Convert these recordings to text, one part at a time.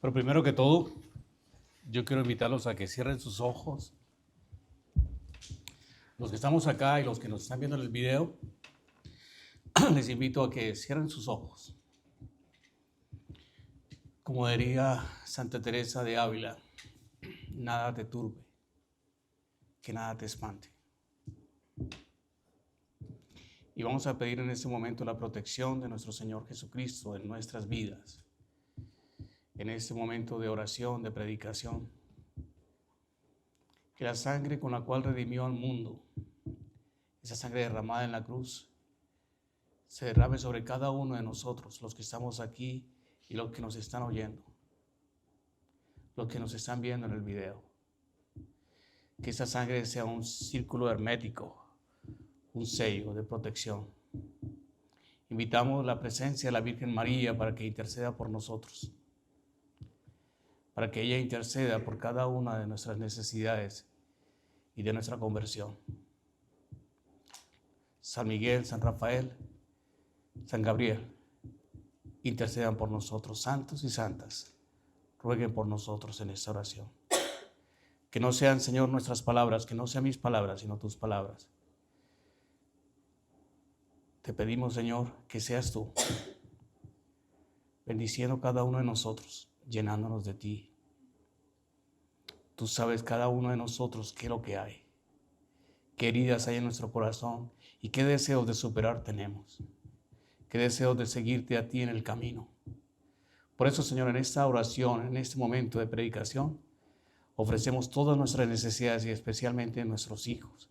Pero primero que todo, yo quiero invitarlos a que cierren sus ojos. Los que estamos acá y los que nos están viendo en el video, les invito a que cierren sus ojos. Como diría Santa Teresa de Ávila, nada te turbe, que nada te espante. Y vamos a pedir en este momento la protección de nuestro Señor Jesucristo en nuestras vidas. En este momento de oración, de predicación, que la sangre con la cual redimió al mundo, esa sangre derramada en la cruz, se derrame sobre cada uno de nosotros, los que estamos aquí y los que nos están oyendo, los que nos están viendo en el video. Que esa sangre sea un círculo hermético, un sello de protección. Invitamos la presencia de la Virgen María para que interceda por nosotros, para que ella interceda por cada una de nuestras necesidades y de nuestra conversión. San Miguel, San Rafael, San Gabriel, intercedan por nosotros, santos y santas, rueguen por nosotros en esta oración. Que no sean, Señor, nuestras palabras, que no sean mis palabras, sino tus palabras. Te pedimos, Señor, que seas tú, bendiciendo cada uno de nosotros, llenándonos de ti. Tú sabes cada uno de nosotros qué es lo que hay, qué heridas hay en nuestro corazón y qué deseos de superar tenemos, qué deseos de seguirte a ti en el camino. Por eso, Señor, en esta oración, en este momento de predicación, ofrecemos todas nuestras necesidades y especialmente nuestros hijos,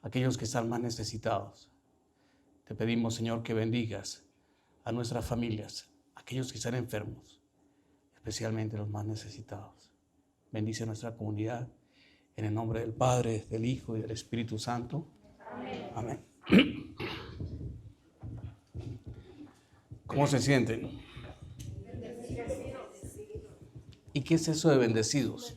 aquellos que están más necesitados. Te pedimos, Señor, que bendigas a nuestras familias, aquellos que están enfermos, especialmente los más necesitados. Bendice nuestra comunidad en el nombre del Padre, del Hijo y del Espíritu Santo. Amén. Amén. ¿Cómo se sienten? ¿Y qué es eso de bendecidos?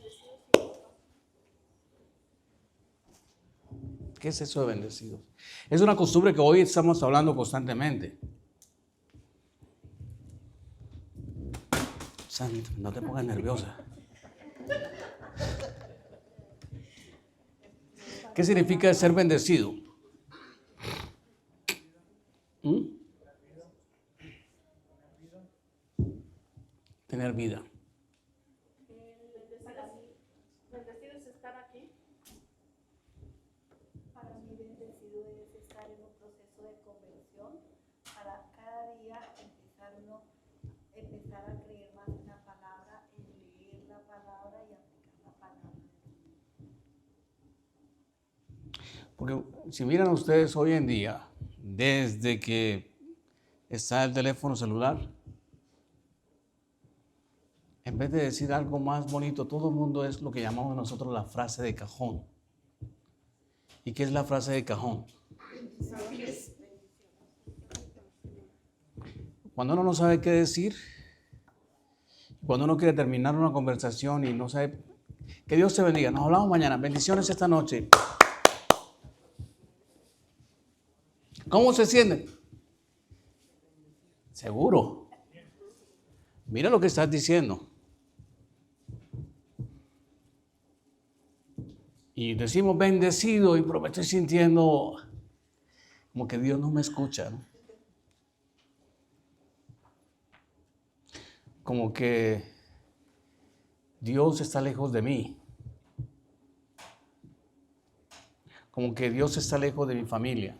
¿Qué es eso de bendecidos? Es una costumbre que hoy estamos hablando constantemente. Santo, no te pongas nerviosa. ¿Qué significa ser bendecido? Tener vida. Bendecido es estar aquí. Para mí bendecido es estar en un proceso de conversión, para cada día empezar a creer más en la palabra, en leer la palabra y aplicar la palabra. Porque si miran ustedes hoy en día, desde que está el teléfono celular, en vez de decir algo más bonito, todo el mundo es lo que llamamos nosotros la frase de cajón. ¿Y qué es la frase de cajón? Cuando uno no sabe qué decir, cuando uno quiere terminar una conversación y no sabe, que Dios te bendiga, nos hablamos mañana, bendiciones esta noche. ¿Cómo se sienten? Seguro. Mira lo que estás diciendo. Y decimos bendecido, pero me estoy sintiendo como que Dios no me escucha, ¿no? Como que Dios está lejos de mí. Como que Dios está lejos de mi familia.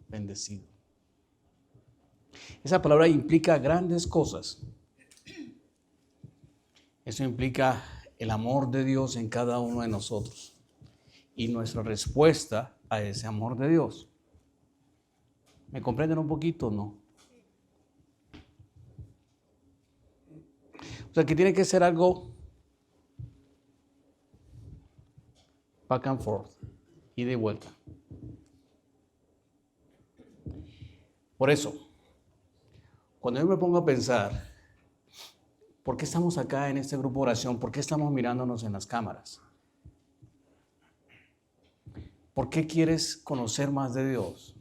Bendecido. Esa palabra implica grandes cosas. Eso implica el amor de Dios en cada uno de nosotros y nuestra respuesta a ese amor de Dios. ¿Me comprenden un poquito o no? O sea, que tiene que ser algo back and forth, ida y vuelta. Por eso, cuando yo me pongo a pensar, ¿por qué estamos acá en este grupo de oración? ¿Por qué estamos mirándonos en las cámaras? ¿Por qué quieres conocer más de Dios?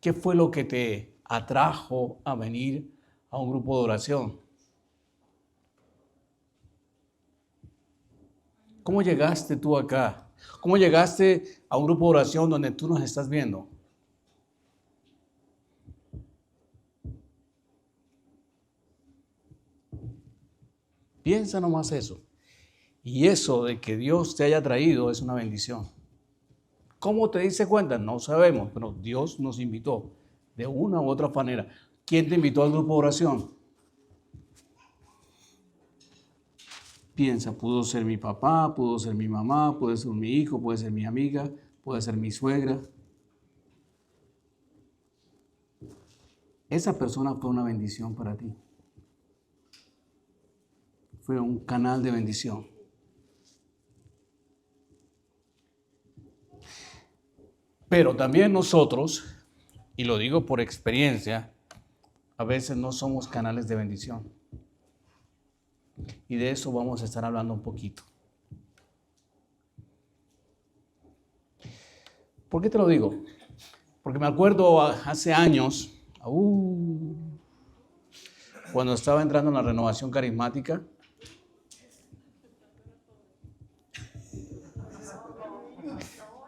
¿Qué fue lo que te atrajo a venir a un grupo de oración? ¿Cómo llegaste tú acá? ¿Cómo llegaste a un grupo de oración donde tú nos estás viendo? Piensa nomás eso. Y eso de que Dios te haya traído es una bendición. ¿Cómo te diste cuenta? No sabemos, pero Dios nos invitó de una u otra manera. ¿Quién te invitó al grupo de oración? Piensa, pudo ser mi papá, pudo ser mi mamá, puede ser mi hijo, puede ser mi amiga, puede ser mi suegra. Esa persona fue una bendición para ti. Fue un canal de bendición. Pero también nosotros, y lo digo por experiencia, a veces no somos canales de bendición. Y de eso vamos a estar hablando un poquito. ¿Por qué te lo digo? Porque me acuerdo hace años, cuando estaba entrando en la renovación carismática,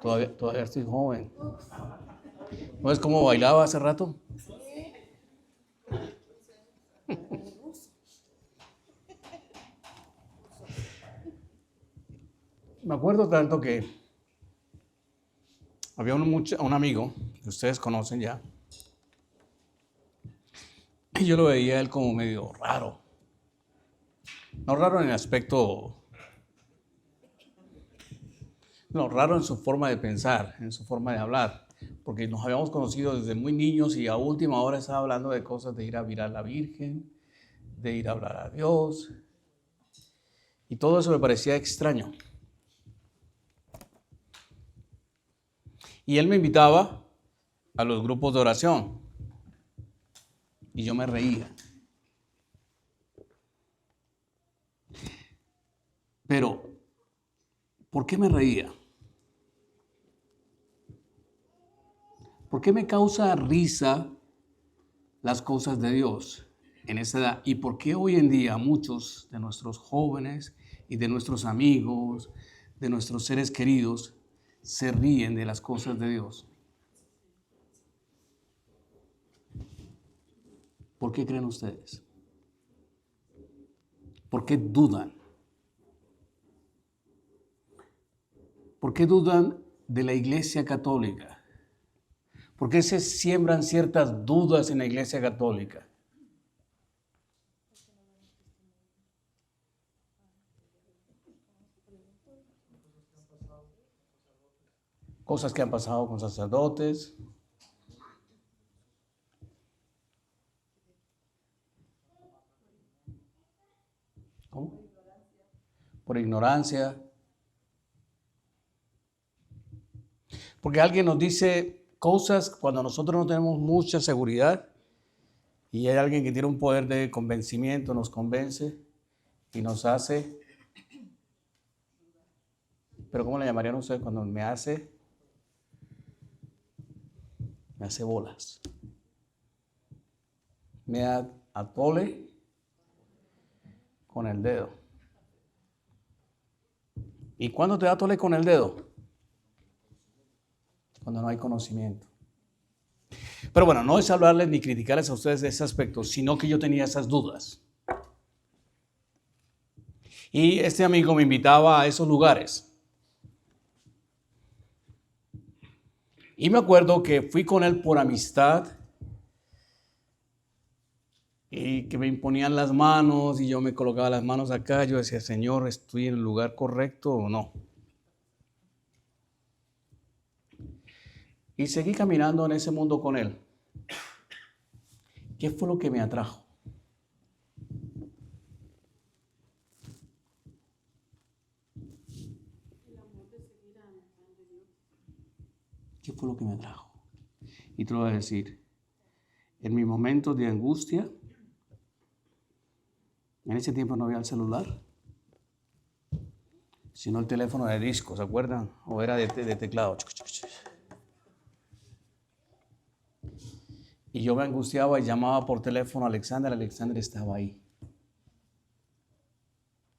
todavía estoy joven. ¿No es como bailaba hace rato? Me acuerdo tanto que había un amigo que ustedes conocen ya, y yo lo veía a él como medio raro. No raro en el aspecto, no, raro en su forma de pensar, en su forma de hablar, porque nos habíamos conocido desde muy niños y a última hora estaba hablando de cosas de ir a mirar a la Virgen, de ir a hablar a Dios, y todo eso me parecía extraño. Y él me invitaba a los grupos de oración y yo me reía. Pero, ¿por qué me reía? ¿Por qué me causa risa las cosas de Dios en esa edad? ¿Y por qué hoy en día muchos de nuestros jóvenes y de nuestros amigos, de nuestros seres queridos, se ríen de las cosas de Dios? ¿Por qué creen ustedes? ¿Por qué dudan? ¿Por qué dudan de la Iglesia Católica? ¿Por qué se siembran ciertas dudas en la Iglesia Católica? Cosas que han pasado con sacerdotes. ¿Cómo? Por ignorancia. Porque alguien nos dice cosas cuando nosotros no tenemos mucha seguridad y hay alguien que tiene un poder de convencimiento, nos convence y nos hace, pero ¿cómo le llamarían ustedes cuando me hace bolas? Me atole con el dedo. ¿Y cuándo te atole con el dedo? Cuando no hay conocimiento. Pero bueno, no es hablarles ni criticarles a ustedes de ese aspecto, sino que yo tenía esas dudas. Y este amigo me invitaba a esos lugares. Y me acuerdo que fui con él por amistad y que me imponían las manos y yo me colocaba las manos acá. Yo decía, Señor, ¿estoy en el lugar correcto o no? Y seguí caminando en ese mundo con él. ¿Qué fue lo que me atrajo? ¿Qué fue lo que me atrajo? Y te lo voy a decir. En mis momentos de angustia, en ese tiempo no había el celular, sino el teléfono de disco, ¿se acuerdan? O era de teclado. Y yo me angustiaba y llamaba por teléfono a Alexander. Alexander estaba ahí.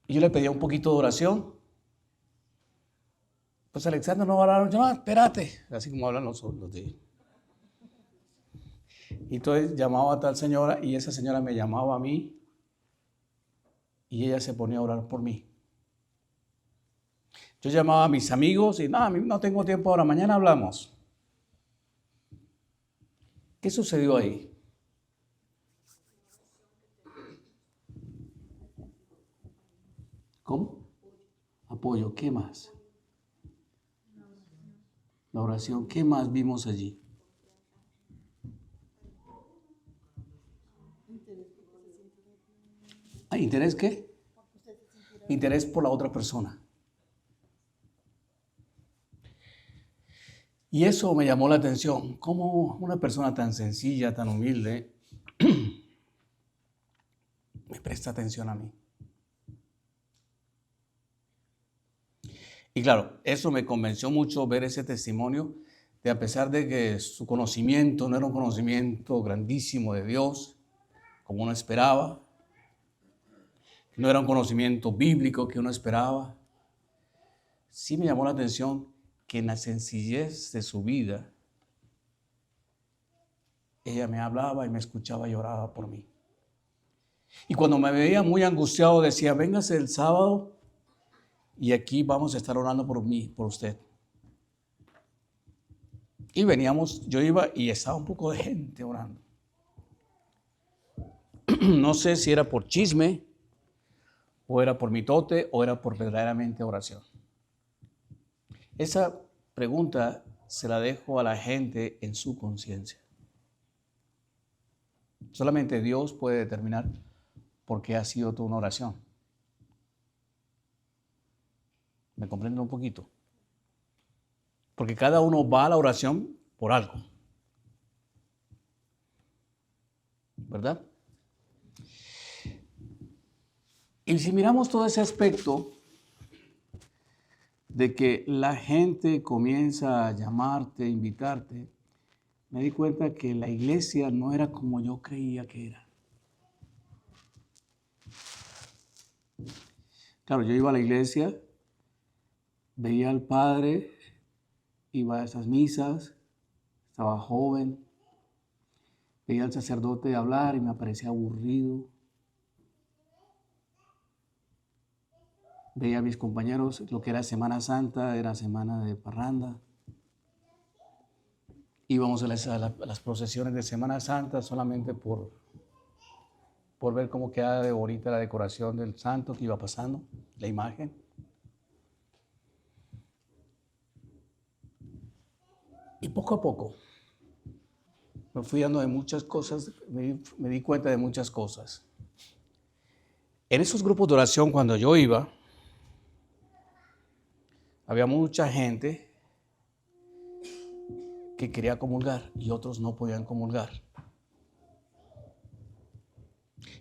Y yo le pedía un poquito de oración. pues Alexander no va a hablar, no, espérate, así como hablan los de... Y entonces llamaba a tal señora y esa señora me llamaba a mí y ella se ponía a orar por mí. Yo llamaba a mis amigos y no tengo tiempo ahora, mañana hablamos. ¿Qué sucedió ahí? ¿Cómo? Apoyo, ¿qué más? La oración, ¿qué más vimos allí? ¿Interés qué? Interés por la otra persona. Y eso me llamó la atención. ¿Cómo una persona tan sencilla, tan humilde, me presta atención a mí? Y claro, eso me convenció mucho ver ese testimonio de, a pesar de que su conocimiento no era un conocimiento grandísimo de Dios, como uno esperaba, no era un conocimiento bíblico que uno esperaba, sí me llamó la atención que en la sencillez de su vida, ella me hablaba y me escuchaba y oraba por mí. Y cuando me veía muy angustiado, decía, véngase el sábado y aquí vamos a estar orando por mí, por usted. Y veníamos, yo iba y estaba un poco de gente orando. No sé si era por chisme, o era por mitote, o era por verdaderamente oración. Esa pregunta se la dejo a la gente en su conciencia. Solamente Dios puede determinar por qué ha sido tu una oración. ¿Me comprenden un poquito? Porque cada uno va a la oración por algo. ¿Verdad? Y si miramos todo ese aspecto de que la gente comienza a llamarte, invitarte, me di cuenta que la iglesia no era como yo creía que era. Claro, yo iba a la iglesia, veía al padre, iba a esas misas, estaba joven, veía al sacerdote hablar y me parecía aburrido. Veía a mis compañeros, lo que era Semana Santa, era semana de parranda. Íbamos a las procesiones de Semana Santa solamente por ver cómo quedaba de bonita la decoración del santo que iba pasando, la imagen. Y poco a poco me fui dando de muchas cosas, me di cuenta de muchas cosas. En esos grupos de oración, cuando yo iba, había mucha gente que quería comulgar y otros no podían comulgar.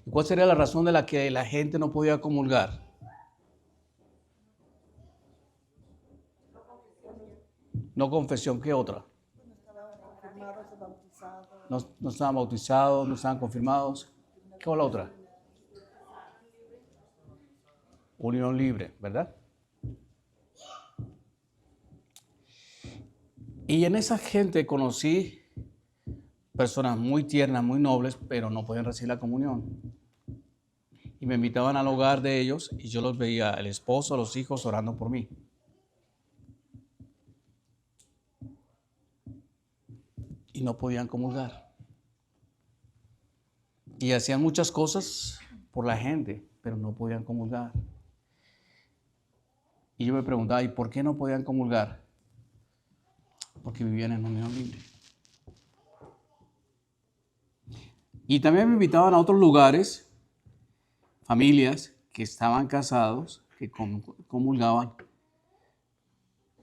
¿Y cuál sería la razón de la que la gente no podía comulgar? No confesión, ¿qué otra? No estaban bautizados, no estaban confirmados. ¿Qué fue la otra? Unión libre, ¿verdad? Y en esa gente conocí personas muy tiernas, muy nobles, pero no podían recibir la comunión. Y me invitaban al hogar de ellos y yo los veía, el esposo, los hijos orando por mí. Y no podían comulgar. Y hacían muchas cosas por la gente, pero no podían comulgar. Y yo me preguntaba, ¿y por qué no podían comulgar? Porque vivían en unión libre. Y también me invitaban a otros lugares, familias que estaban casados, que comulgaban,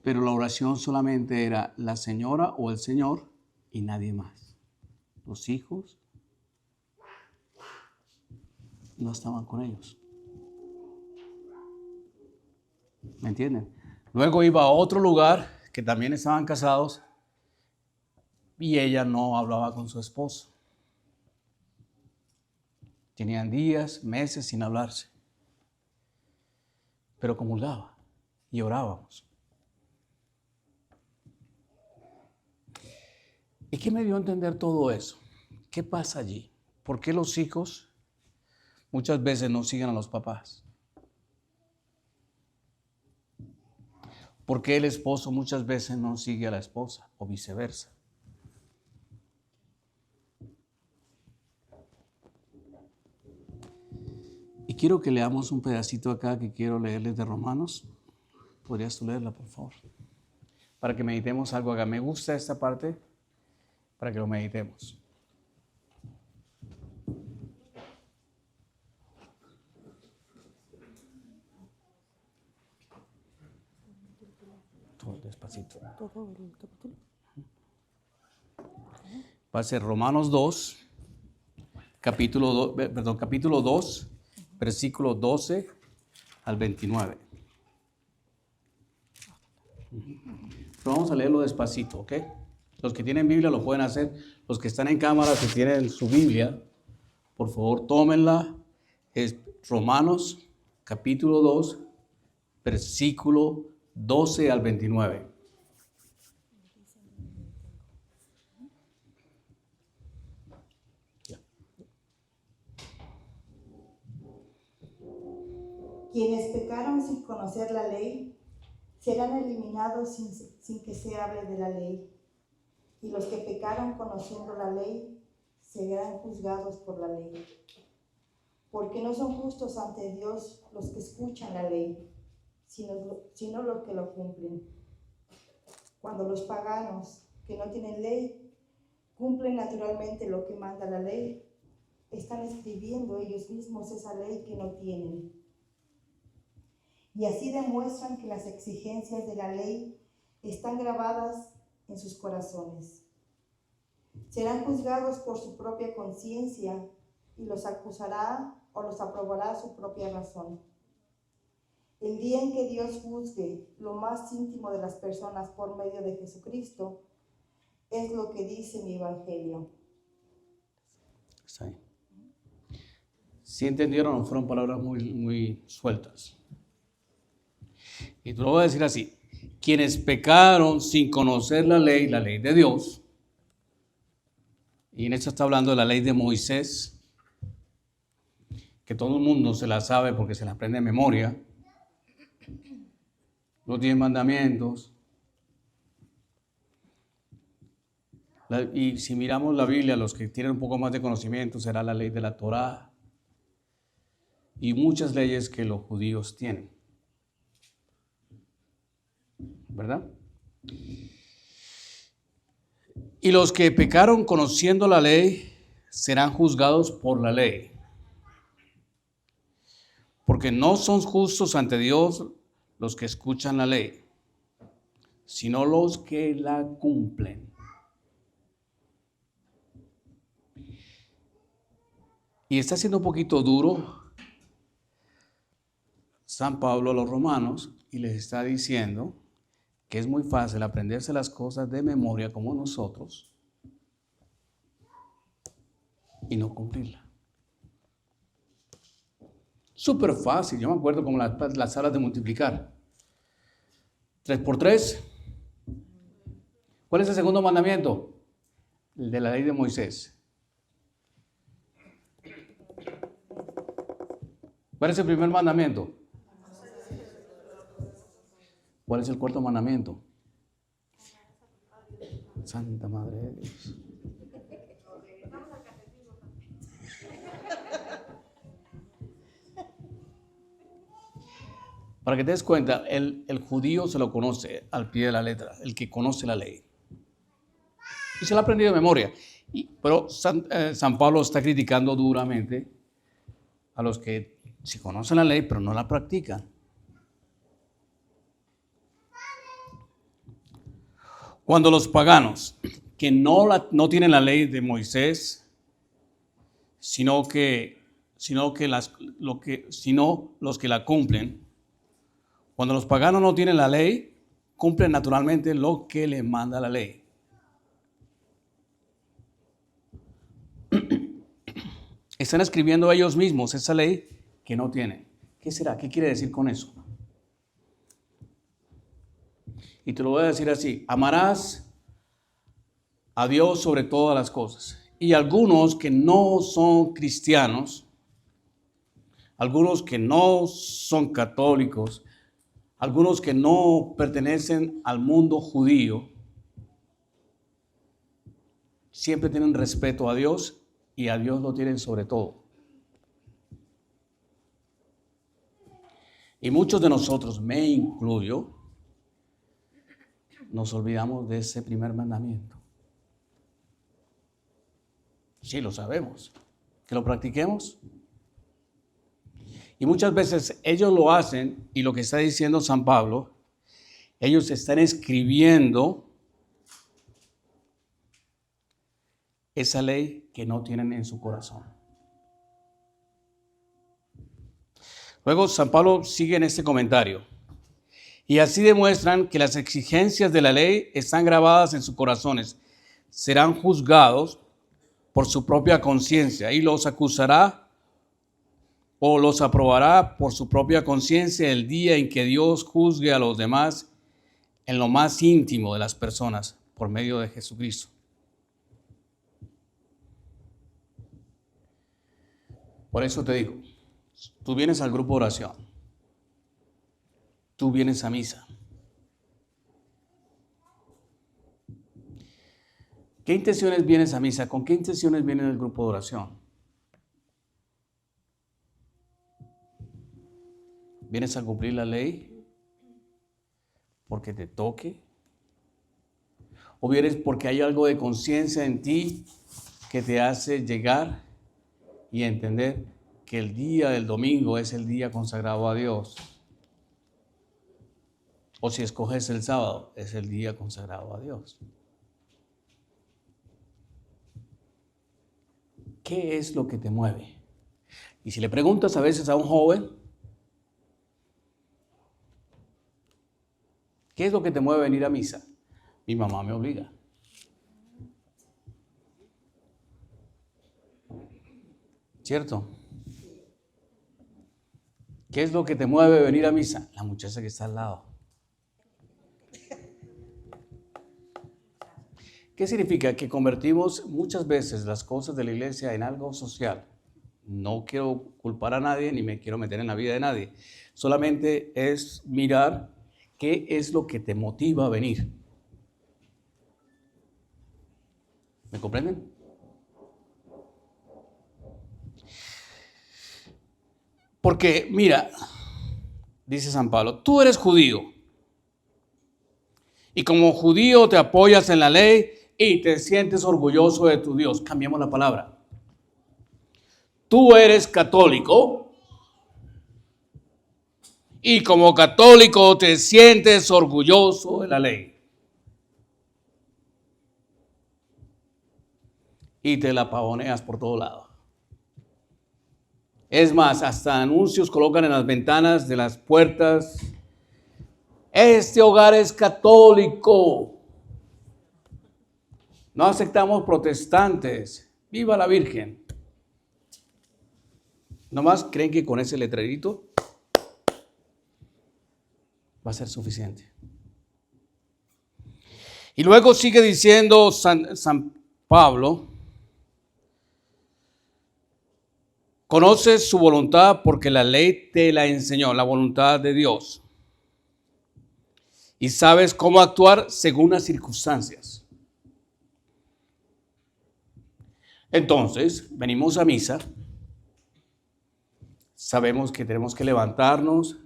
pero la oración solamente era la señora o el señor y nadie más. Los hijos no estaban con ellos. ¿Me entienden? Luego iba a otro lugar que también estaban casados y ella no hablaba con su esposo. Tenían días, meses sin hablarse, pero comulgaba y orábamos. ¿Y qué me dio a entender todo eso? ¿Qué pasa allí? ¿Por qué los hijos muchas veces no siguen a los papás? ¿Por qué el esposo muchas veces no sigue a la esposa o viceversa? Y quiero que leamos un pedacito acá que quiero leerles de Romanos. ¿Podrías tú leerla, por favor? Para que meditemos algo acá. Me gusta esta parte para que lo meditemos. Todo despacito. Va a ser Romanos 2, capítulo 2, versículo 12 al 29. Pero vamos a leerlo despacito, ¿ok? Los que tienen Biblia lo pueden hacer. Los que están en cámara, que tienen su Biblia, por favor, tómenla. Es Romanos, capítulo 2, versículo 12 al 29. Quienes pecaron sin conocer la ley serán eliminados sin que se hable de la ley. Y los que pecaron conociendo la ley serán juzgados por la ley. Porque no son justos ante Dios los que escuchan la ley, sino los que lo cumplen. Cuando los paganos, que no tienen ley, cumplen naturalmente lo que manda la ley, están escribiendo ellos mismos esa ley que no tienen. Y así demuestran que las exigencias de la ley están grabadas en sus corazones. Serán juzgados por su propia conciencia y los acusará o los aprobará su propia razón. El día en que Dios juzgue lo más íntimo de las personas por medio de Jesucristo, es lo que dice mi evangelio. Está ahí. ¿Sí entendieron? Fueron palabras muy sueltas. Y tú lo voy a decir así. Quienes pecaron sin conocer la ley de Dios, y en esto está hablando de la ley de Moisés, que todo el mundo se la sabe porque se la aprende de memoria, los 10 mandamientos. Y si miramos la Biblia, los que tienen un poco más de conocimiento, será la ley de la Torá y muchas leyes que los judíos tienen. ¿Verdad? Y los que pecaron conociendo la ley serán juzgados por la ley. Porque no son justos ante Dios los que escuchan la ley, sino los que la cumplen. Y está siendo un poquito duro San Pablo a los romanos y les está diciendo que es muy fácil aprenderse las cosas de memoria como nosotros y no cumplirla. Súper fácil, yo me acuerdo como las tablas de multiplicar. 3 por 3. ¿Cuál es el segundo mandamiento? El de la ley de Moisés. ¿Cuál es el primer mandamiento? ¿Cuál es el cuarto mandamiento? Santa Madre de Dios. Para que te des cuenta, el judío se lo conoce al pie de la letra, el que conoce la ley. Y se la ha aprendido de memoria. Pero San Pablo está criticando duramente a los que sí conocen la ley, pero no la practican. Cuando los paganos, que no tienen la ley de Moisés, sino los que la cumplen, cuando los paganos no tienen la ley, cumplen naturalmente lo que les manda la ley. Están escribiendo ellos mismos esa ley que no tienen. ¿Qué será? ¿Qué quiere decir con eso? Y te lo voy a decir así: amarás a Dios sobre todas las cosas. Y algunos que no son cristianos, algunos que no son católicos, algunos que no pertenecen al mundo judío, siempre tienen respeto a Dios y a Dios lo tienen sobre todo. Y muchos de nosotros, me incluyo, nos olvidamos de ese primer mandamiento. Sí, lo sabemos. ¿Que lo practiquemos? Y muchas veces ellos lo hacen, y lo que está diciendo San Pablo, ellos están escribiendo esa ley que no tienen en su corazón. Luego San Pablo sigue en este comentario. Y así demuestran que las exigencias de la ley están grabadas en sus corazones. Serán juzgados por su propia conciencia y los acusará o los aprobará por su propia conciencia el día en que Dios juzgue a los demás en lo más íntimo de las personas por medio de Jesucristo. Por eso te digo, tú vienes al grupo de oración, tú vienes a misa. ¿Qué intenciones vienes a misa? ¿Con qué intenciones vienes al grupo de oración? ¿Vienes a cumplir la ley porque te toque? ¿O vienes porque hay algo de conciencia en ti que te hace llegar y entender que el día del domingo es el día consagrado a Dios? O si escoges el sábado, es el día consagrado a Dios. ¿Qué es lo que te mueve? Y si le preguntas a veces a un joven, ¿qué es lo que te mueve a venir a misa? Mi mamá me obliga. ¿Cierto? ¿Qué es lo que te mueve a venir a misa? La muchacha que está al lado. ¿Qué significa? Que convertimos muchas veces las cosas de la iglesia en algo social. No quiero culpar a nadie ni me quiero meter en la vida de nadie. Solamente es mirar qué es lo que te motiva a venir. ¿Me comprenden? Porque, mira, dice San Pablo, tú eres judío. Y como judío te apoyas en la ley y te sientes orgulloso de tu Dios. Cambiamos la palabra. Tú eres católico y como católico te sientes orgulloso de la ley. Y te la pavoneas por todo lado. Es más, hasta anuncios colocan en las ventanas de las puertas. Este hogar es católico. No aceptamos protestantes. ¡Viva la Virgen! Nomás creen que con ese letrerito va a ser suficiente. Y luego sigue diciendo San Pablo, conoces su voluntad porque la ley te la enseñó, la voluntad de Dios. Y sabes cómo actuar según las circunstancias. Entonces, venimos a misa, sabemos que tenemos que levantarnos,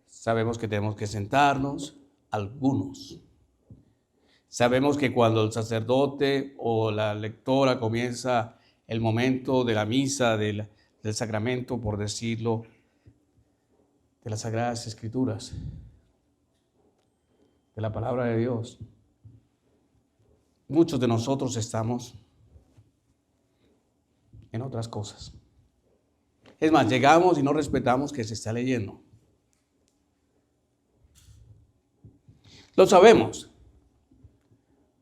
sabemos que tenemos que sentarnos, algunos. Sabemos que cuando el sacerdote o la lectora comienza el momento de la misa, del sacramento, por decirlo, de las Sagradas Escrituras, de la palabra de Dios, muchos de nosotros estamos en otras cosas. Es más, llegamos y no respetamos que se está leyendo. Lo sabemos,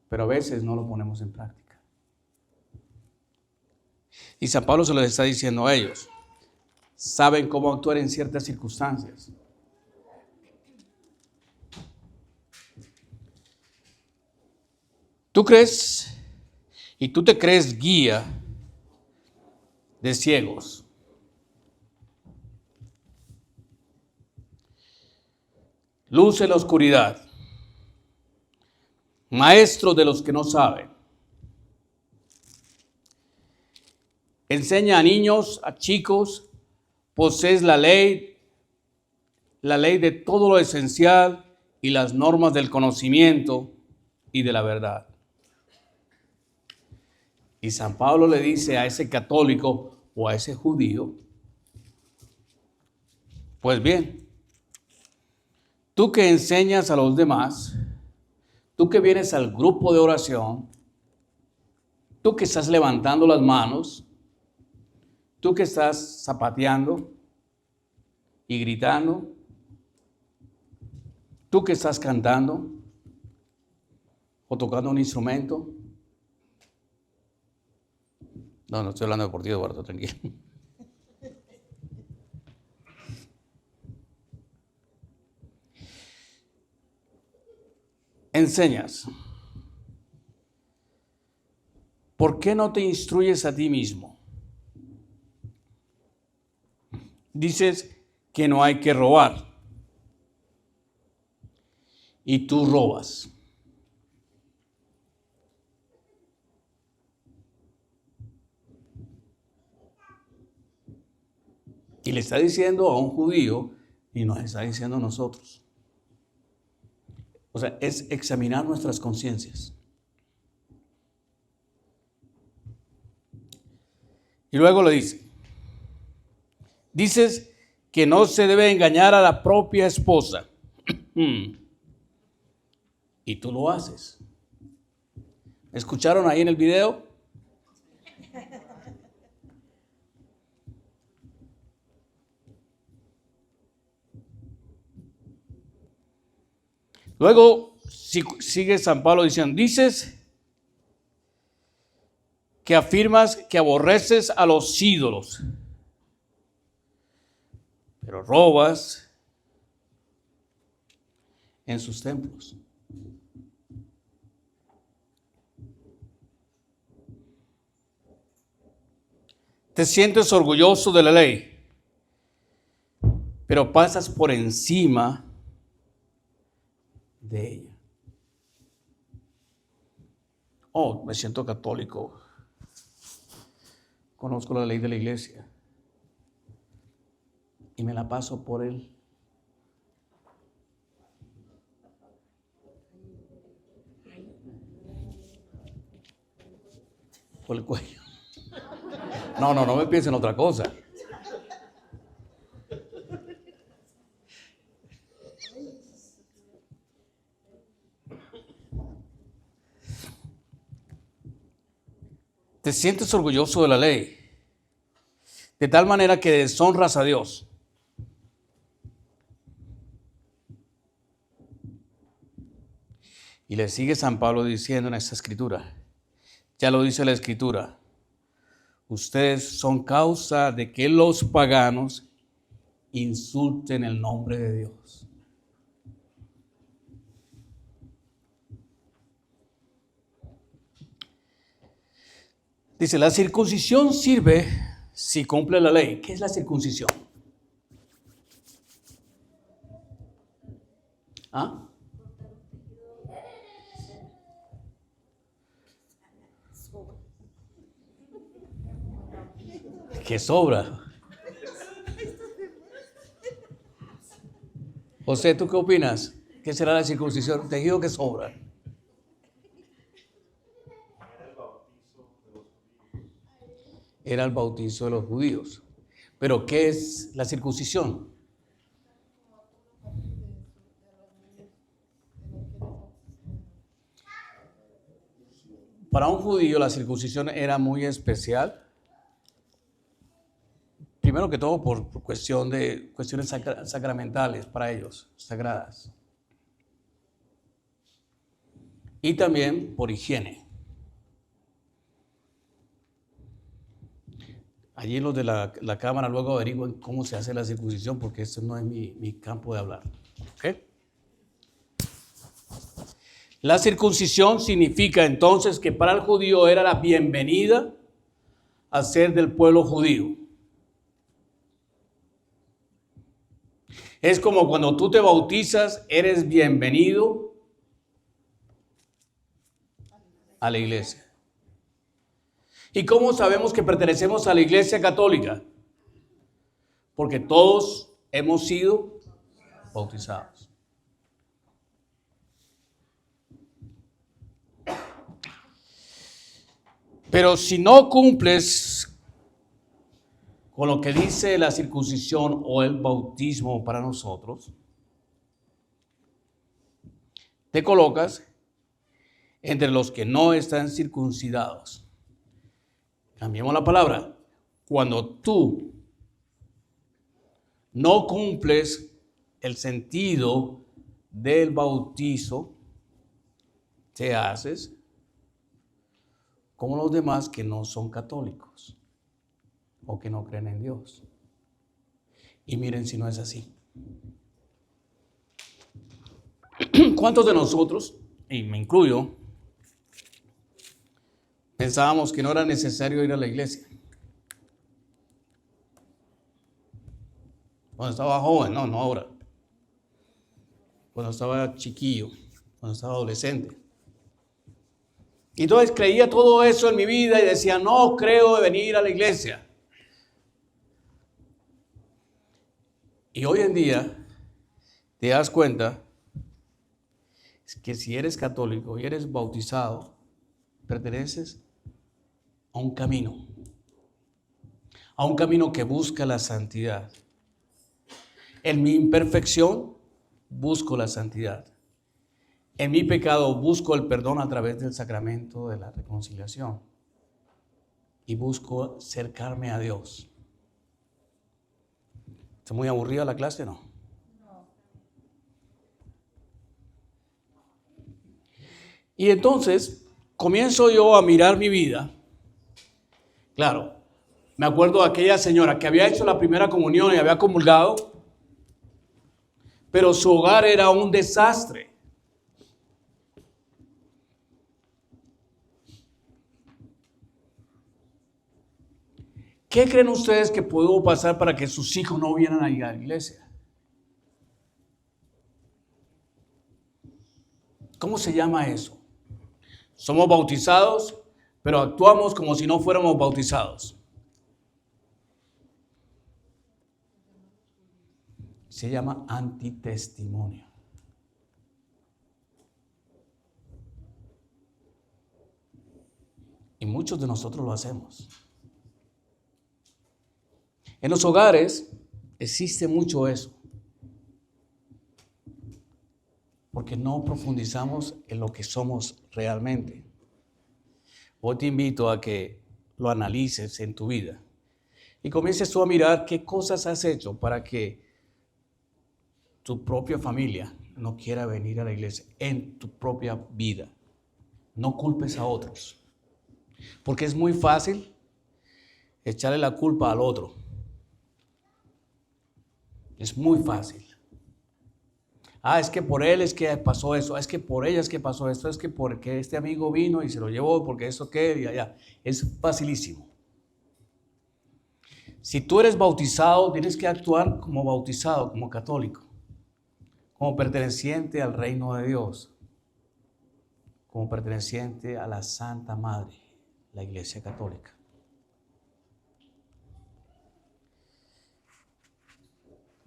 pero a veces no lo ponemos en práctica. Y San Pablo se lo está diciendo a ellos. Saben cómo actuar en ciertas circunstancias. Tú crees y tú te crees guía de ciegos. Luz en la oscuridad. Maestro de los que no saben. Enseña a niños, a chicos, posees la ley de todo lo esencial y las normas del conocimiento y de la verdad. Y San Pablo le dice a ese católico o a ese judío, pues bien, tú que enseñas a los demás, tú que vienes al grupo de oración, tú que estás levantando las manos, tú que estás zapateando y gritando, tú que estás cantando o tocando un instrumento. No estoy hablando de deportivo, Eduardo, tranquilo. Enseñas. ¿Por qué no te instruyes a ti mismo? Dices que no hay que robar. Y tú robas. Y le está diciendo a un judío y nos está diciendo a nosotros. O sea, es examinar nuestras conciencias. Y luego le dice, dices que no se debe engañar a la propia esposa. Y tú lo haces. ¿Escucharon ahí en el video? Luego sigue San Pablo diciendo, dices que afirmas que aborreces a los ídolos, pero robas en sus templos. Te sientes orgulloso de la ley, pero pasas por encima de ella. Oh, me siento católico. Conozco la ley de la iglesia y me la paso por él. Por el cuello. No me piensen en otra cosa. Te sientes orgulloso de la ley, de tal manera que deshonras a Dios. Y le sigue San Pablo diciendo en esta escritura, ya lo dice la escritura, ustedes son causa de que los paganos insulten el nombre de Dios. Dice, la circuncisión sirve si cumple la ley. ¿Qué es la circuncisión? ¿Ah? ¿Qué sobra? José, ¿tú qué opinas? ¿Qué será la circuncisión? Tejido que sobra. Era el bautizo de los judíos. Pero ¿qué es la circuncisión? Para un judío la circuncisión era muy especial. Primero que todo por cuestiones sacramentales para ellos, sagradas. Y también por higiene. Allí los de la cámara luego averiguan cómo se hace la circuncisión, porque esto no es mi campo de hablar. ¿Okay? La circuncisión significa entonces que para el judío era la bienvenida a ser del pueblo judío. Es como cuando tú te bautizas, eres bienvenido a la iglesia. ¿Y cómo sabemos que pertenecemos a la iglesia católica? Porque todos hemos sido bautizados. Pero si no cumples con lo que dice la circuncisión o el bautismo para nosotros, te colocas entre los que no están circuncidados. Cambiemos la palabra. Cuando tú no cumples el sentido del bautizo, te haces como los demás que no son católicos o que no creen en Dios. Y miren si no es así. ¿Cuántos de nosotros, y me incluyo, pensábamos que no era necesario ir a la iglesia? Cuando estaba joven, no ahora. Cuando estaba chiquillo, cuando estaba adolescente. Y entonces creía todo eso en mi vida y decía, no creo de venir a la iglesia. Y hoy en día te das cuenta que si eres católico y eres bautizado, perteneces a un camino que busca la santidad. En mi imperfección busco la santidad. En mi pecado busco el perdón a través del sacramento de la reconciliación. Y busco acercarme a Dios. ¿Está muy aburrida la clase o no? Y entonces comienzo yo a mirar mi vida. Claro, me acuerdo de aquella señora que había hecho la primera comunión y había comulgado, pero su hogar era un desastre. ¿Qué creen ustedes que pudo pasar para que sus hijos no vinieran a ir a la iglesia? ¿Cómo se llama eso? Somos bautizados, pero actuamos como si no fuéramos bautizados. Se llama antitestimonio. Y muchos de nosotros lo hacemos. En los hogares existe mucho eso. Porque no profundizamos en lo que somos realmente. Hoy te invito a que lo analices en tu vida y comiences tú a mirar qué cosas has hecho para que tu propia familia no quiera venir a la iglesia en tu propia vida. No culpes a otros, porque es muy fácil echarle la culpa al otro. Es muy fácil. Es que por él es que pasó eso, es que por ella es que pasó esto, es que porque este amigo vino y se lo llevó, porque eso qué, y allá. Es facilísimo. Si tú eres bautizado, tienes que actuar como bautizado, como católico, como perteneciente al reino de Dios, como perteneciente a la Santa Madre, la Iglesia Católica.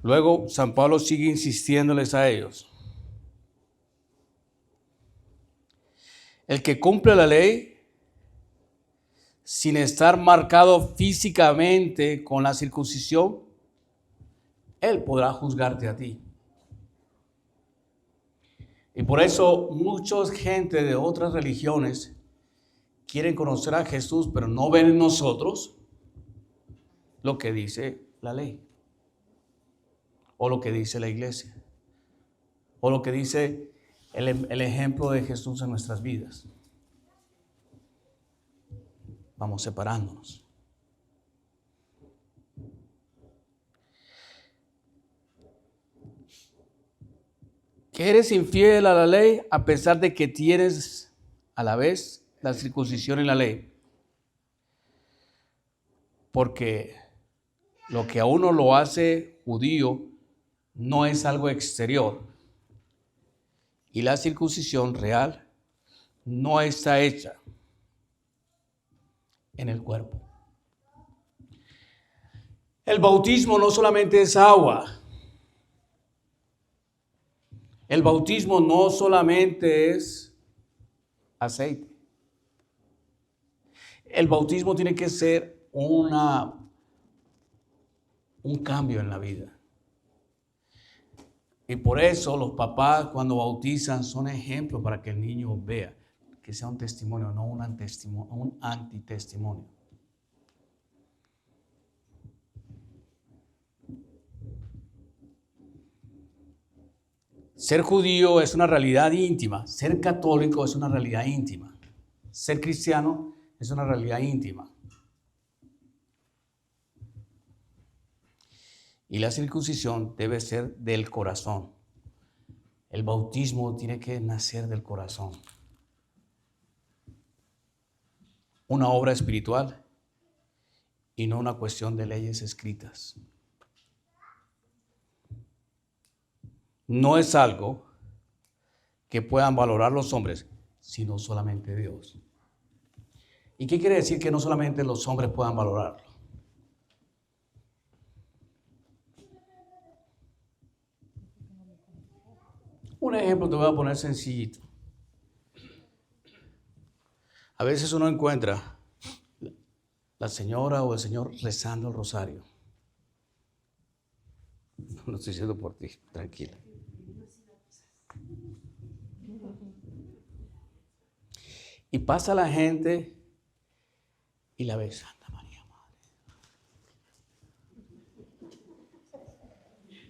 Luego, San Pablo sigue insistiéndoles a ellos. El que cumple la ley sin estar marcado físicamente con la circuncisión, él podrá juzgarte a ti. Y por eso mucha gente de otras religiones quieren conocer a Jesús, pero no ven en nosotros lo que dice la ley. O lo que dice la iglesia, o lo que dice el ejemplo de Jesús en nuestras vidas. Vamos separándonos. que eres infiel a la ley a pesar de que tienes a la vez la circuncisión en la ley. Porque lo que a uno lo hace judío no es algo exterior. Y la circuncisión real no está hecha en el cuerpo. El bautismo no solamente es agua. El bautismo no solamente es aceite. El bautismo tiene que ser un cambio en la vida. Y por eso los papás cuando bautizan son ejemplos para que el niño vea que sea un testimonio, no un antitestimonio. Ser judío es una realidad íntima, ser católico es una realidad íntima, ser cristiano es una realidad íntima. Y la circuncisión debe ser del corazón. El bautismo tiene que nacer del corazón. Una obra espiritual y no una cuestión de leyes escritas. No es algo que puedan valorar los hombres, sino solamente Dios. ¿Y qué quiere decir que no solamente los hombres puedan valorarlo? Un ejemplo te voy a poner sencillito. A veces uno encuentra la señora o el señor rezando el rosario. No estoy diciendo por ti, tranquila. Y pasa la gente y la ve, Santa María Madre.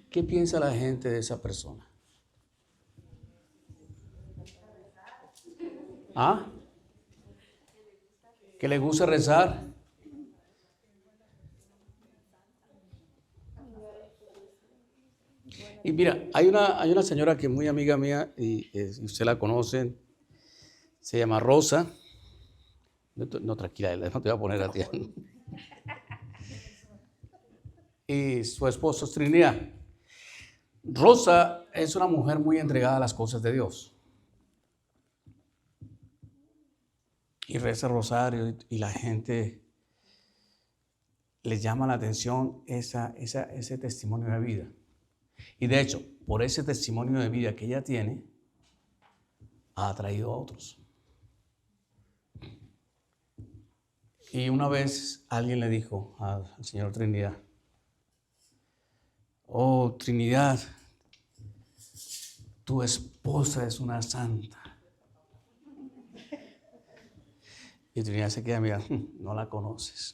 ¿Qué piensa la gente de esa persona? ¿Ah? ¿Que le gusta rezar? Y mira, hay una señora que es muy amiga mía y usted la conocen, se llama Rosa. No, tranquila, no te voy a poner a ti. Y su esposo es Trinidad. Rosa es una mujer muy entregada a las cosas de Dios. Y reza el rosario y la gente les llama la atención ese testimonio de vida. Y de hecho, por ese testimonio de vida que ella tiene, ha atraído a otros. Y una vez alguien le dijo al Señor Trinidad, oh Trinidad, tu esposa es una santa. Y Trinidad se queda mirando, no la conoces.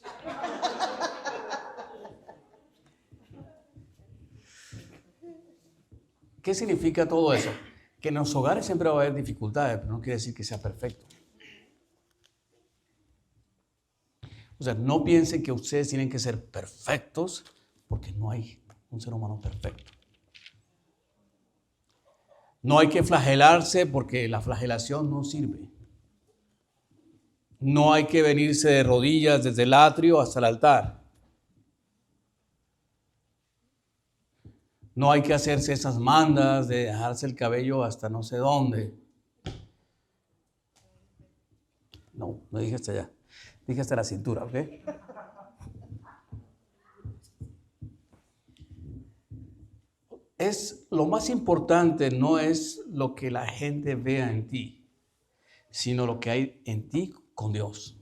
¿Qué significa todo eso? Que en los hogares siempre va a haber dificultades, pero no quiere decir que sea perfecto. O sea, no piensen que ustedes tienen que ser perfectos, porque no hay un ser humano perfecto. No hay que flagelarse, porque la flagelación no sirve. No hay que venirse de rodillas desde el atrio hasta el altar. No hay que hacerse esas mandas de dejarse el cabello hasta no sé dónde. No dije hasta allá. Dije hasta la cintura, ¿ok? Lo más importante no es lo que la gente vea en ti, sino lo que hay en ti con Dios.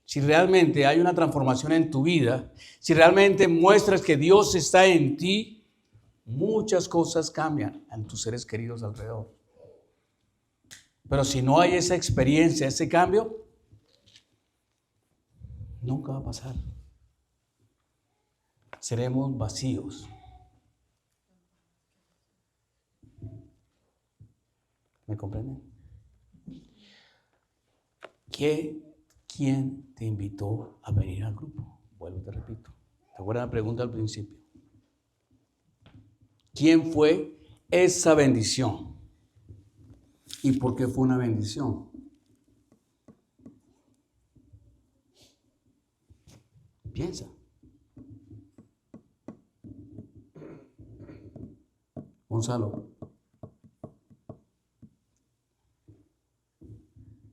Si realmente hay una transformación en tu vida, si realmente muestras que Dios está en ti, muchas cosas cambian en tus seres queridos alrededor. Pero si no hay esa experiencia, ese cambio, nunca va a pasar. Seremos vacíos. ¿Me comprenden? ¿Quién te invitó a venir al grupo? Vuelvo, te repito. ¿Te acuerdas la pregunta al principio? ¿Quién fue esa bendición? ¿Y por qué fue una bendición? Piensa. Gonzalo.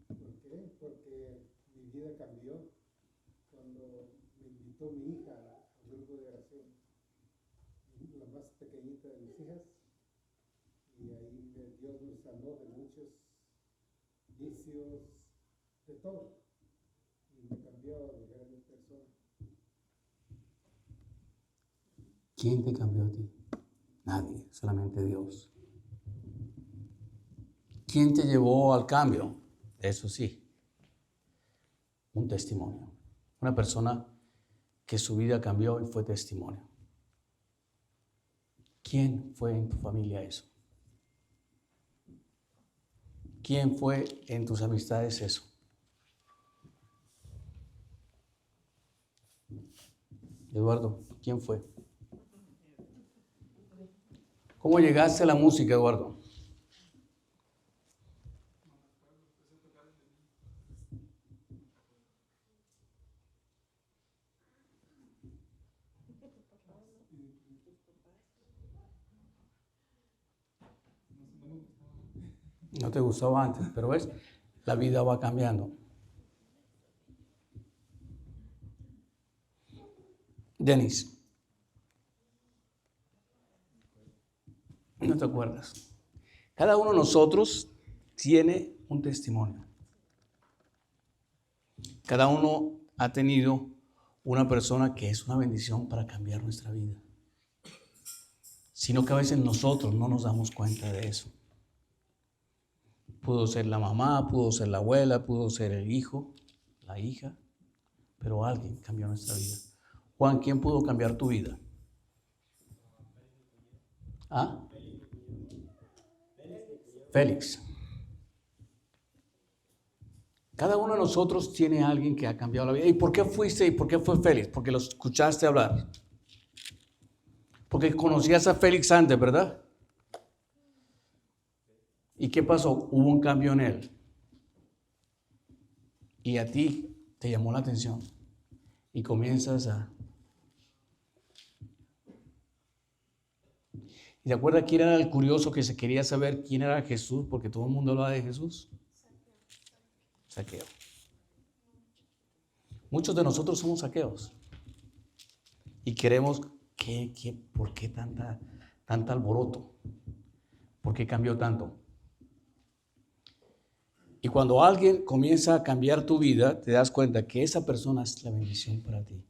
¿Por qué? Porque mi vida cambió cuando me invitó mi hija al grupo de oración, la más pequeñita de mis hijas, y ahí Dios nos sanó de muchos vicios, de todo, y me cambió de gran persona. ¿Quién te cambió a ti? Nadie, solamente Dios. ¿Quién te llevó al cambio? Eso sí, un testimonio. Una persona que su vida cambió y fue testimonio. ¿Quién fue en tu familia eso? ¿Quién fue en tus amistades eso? Eduardo, ¿quién fue? ¿Cómo llegaste a la música, Eduardo? No te gustaba antes, pero ves, la vida va cambiando. Denis, no te acuerdas. Cada uno de nosotros tiene un testimonio. Cada uno ha tenido una persona que es una bendición para cambiar nuestra vida. Sino que a veces nosotros no nos damos cuenta de eso. Pudo ser la mamá, pudo ser la abuela, pudo ser el hijo, la hija, pero alguien cambió nuestra vida. Juan, ¿quién pudo cambiar tu vida? ¿Ah? Félix. Cada uno de nosotros tiene a alguien que ha cambiado la vida. ¿Y por qué fuiste y por qué fue Félix? Porque lo escuchaste hablar. Porque conocías a Félix antes, ¿verdad? ¿Y qué pasó? Hubo un cambio en él. Y a ti te llamó la atención. Y comienzas a... ¿Y te acuerdas quién era el curioso que se quería saber quién era Jesús? Porque todo el mundo hablaba de Jesús. Saqueo. Muchos de nosotros somos saqueos. Y queremos, ¿por qué tanta alboroto? ¿Por qué cambió tanto? Y cuando alguien comienza a cambiar tu vida, te das cuenta que esa persona es la bendición para ti.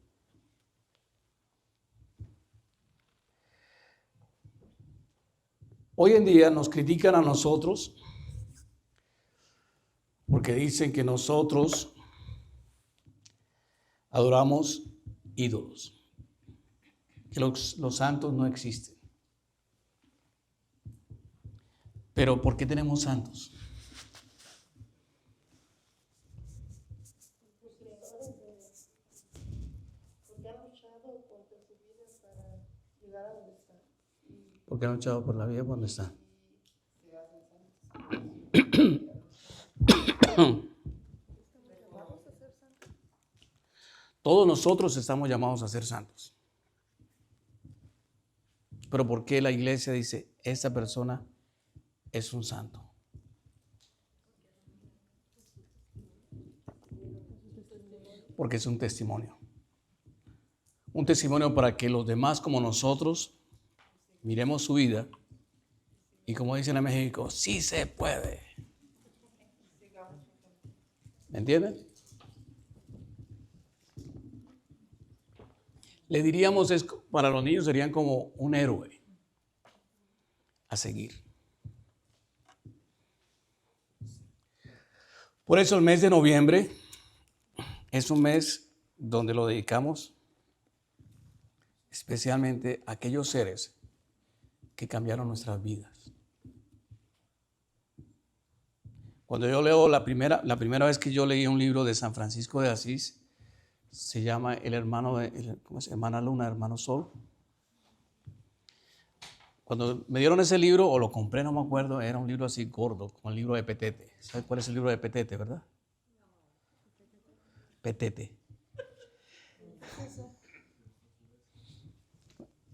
Hoy en día nos critican a nosotros porque dicen que nosotros adoramos ídolos, que los santos no existen. Pero ¿por qué tenemos santos? Porque han luchado por la vida donde están. Todos nosotros estamos llamados a ser santos. Pero ¿por qué la iglesia dice, esta persona es un santo? Porque es un testimonio. Un testimonio para que los demás como nosotros miremos su vida y como dicen en México, sí se puede. ¿Me entienden? Le diríamos, para los niños serían como un héroe a seguir. Por eso el mes de noviembre es un mes donde lo dedicamos especialmente a aquellos seres que cambiaron nuestras vidas. Cuando yo leo la primera vez que yo leí un libro de San Francisco de Asís, se llama Hermana Luna, Hermano Sol. Cuando me dieron ese libro, o lo compré, no me acuerdo, era un libro así gordo, como el libro de Petete. ¿Sabes cuál es el libro de Petete, verdad? Petete.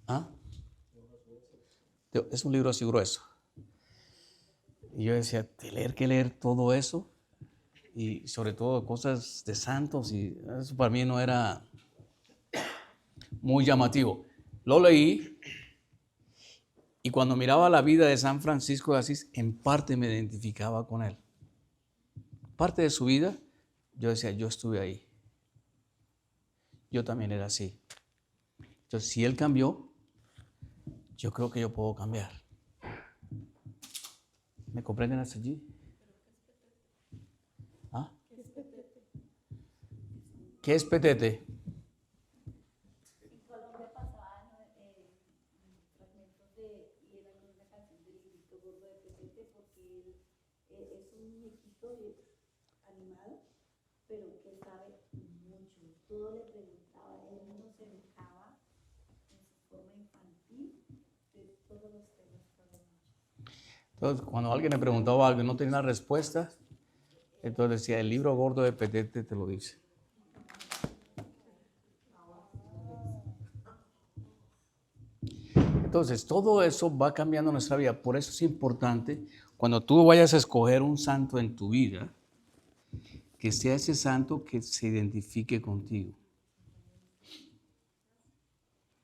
¿Ah? Es un libro así grueso. Y yo decía, tener que leer todo eso, y sobre todo cosas de santos, y eso para mí no era muy llamativo. Lo leí, y cuando miraba la vida de San Francisco de Asís, en parte me identificaba con él. Parte de su vida, yo decía, yo estuve ahí. Yo también era así. Entonces, si él cambió, yo creo que yo puedo cambiar. ¿Me comprenden hasta allí? ¿Ah? ¿Qué es Petete? En Colombia pasaban fragmentos y era una canción del librito gordo de Petete porque él es un muñequito animado, pero que sabe mucho. Todo le preguntaba, él mismo se educaba en su forma infantil de todos los temas problemáticos. Entonces, cuando alguien le preguntaba algo y no tenía una respuesta, entonces decía, el libro gordo de Petete te lo dice. Entonces, todo eso va cambiando nuestra vida. Por eso es importante, cuando tú vayas a escoger un santo en tu vida, que sea ese santo que se identifique contigo.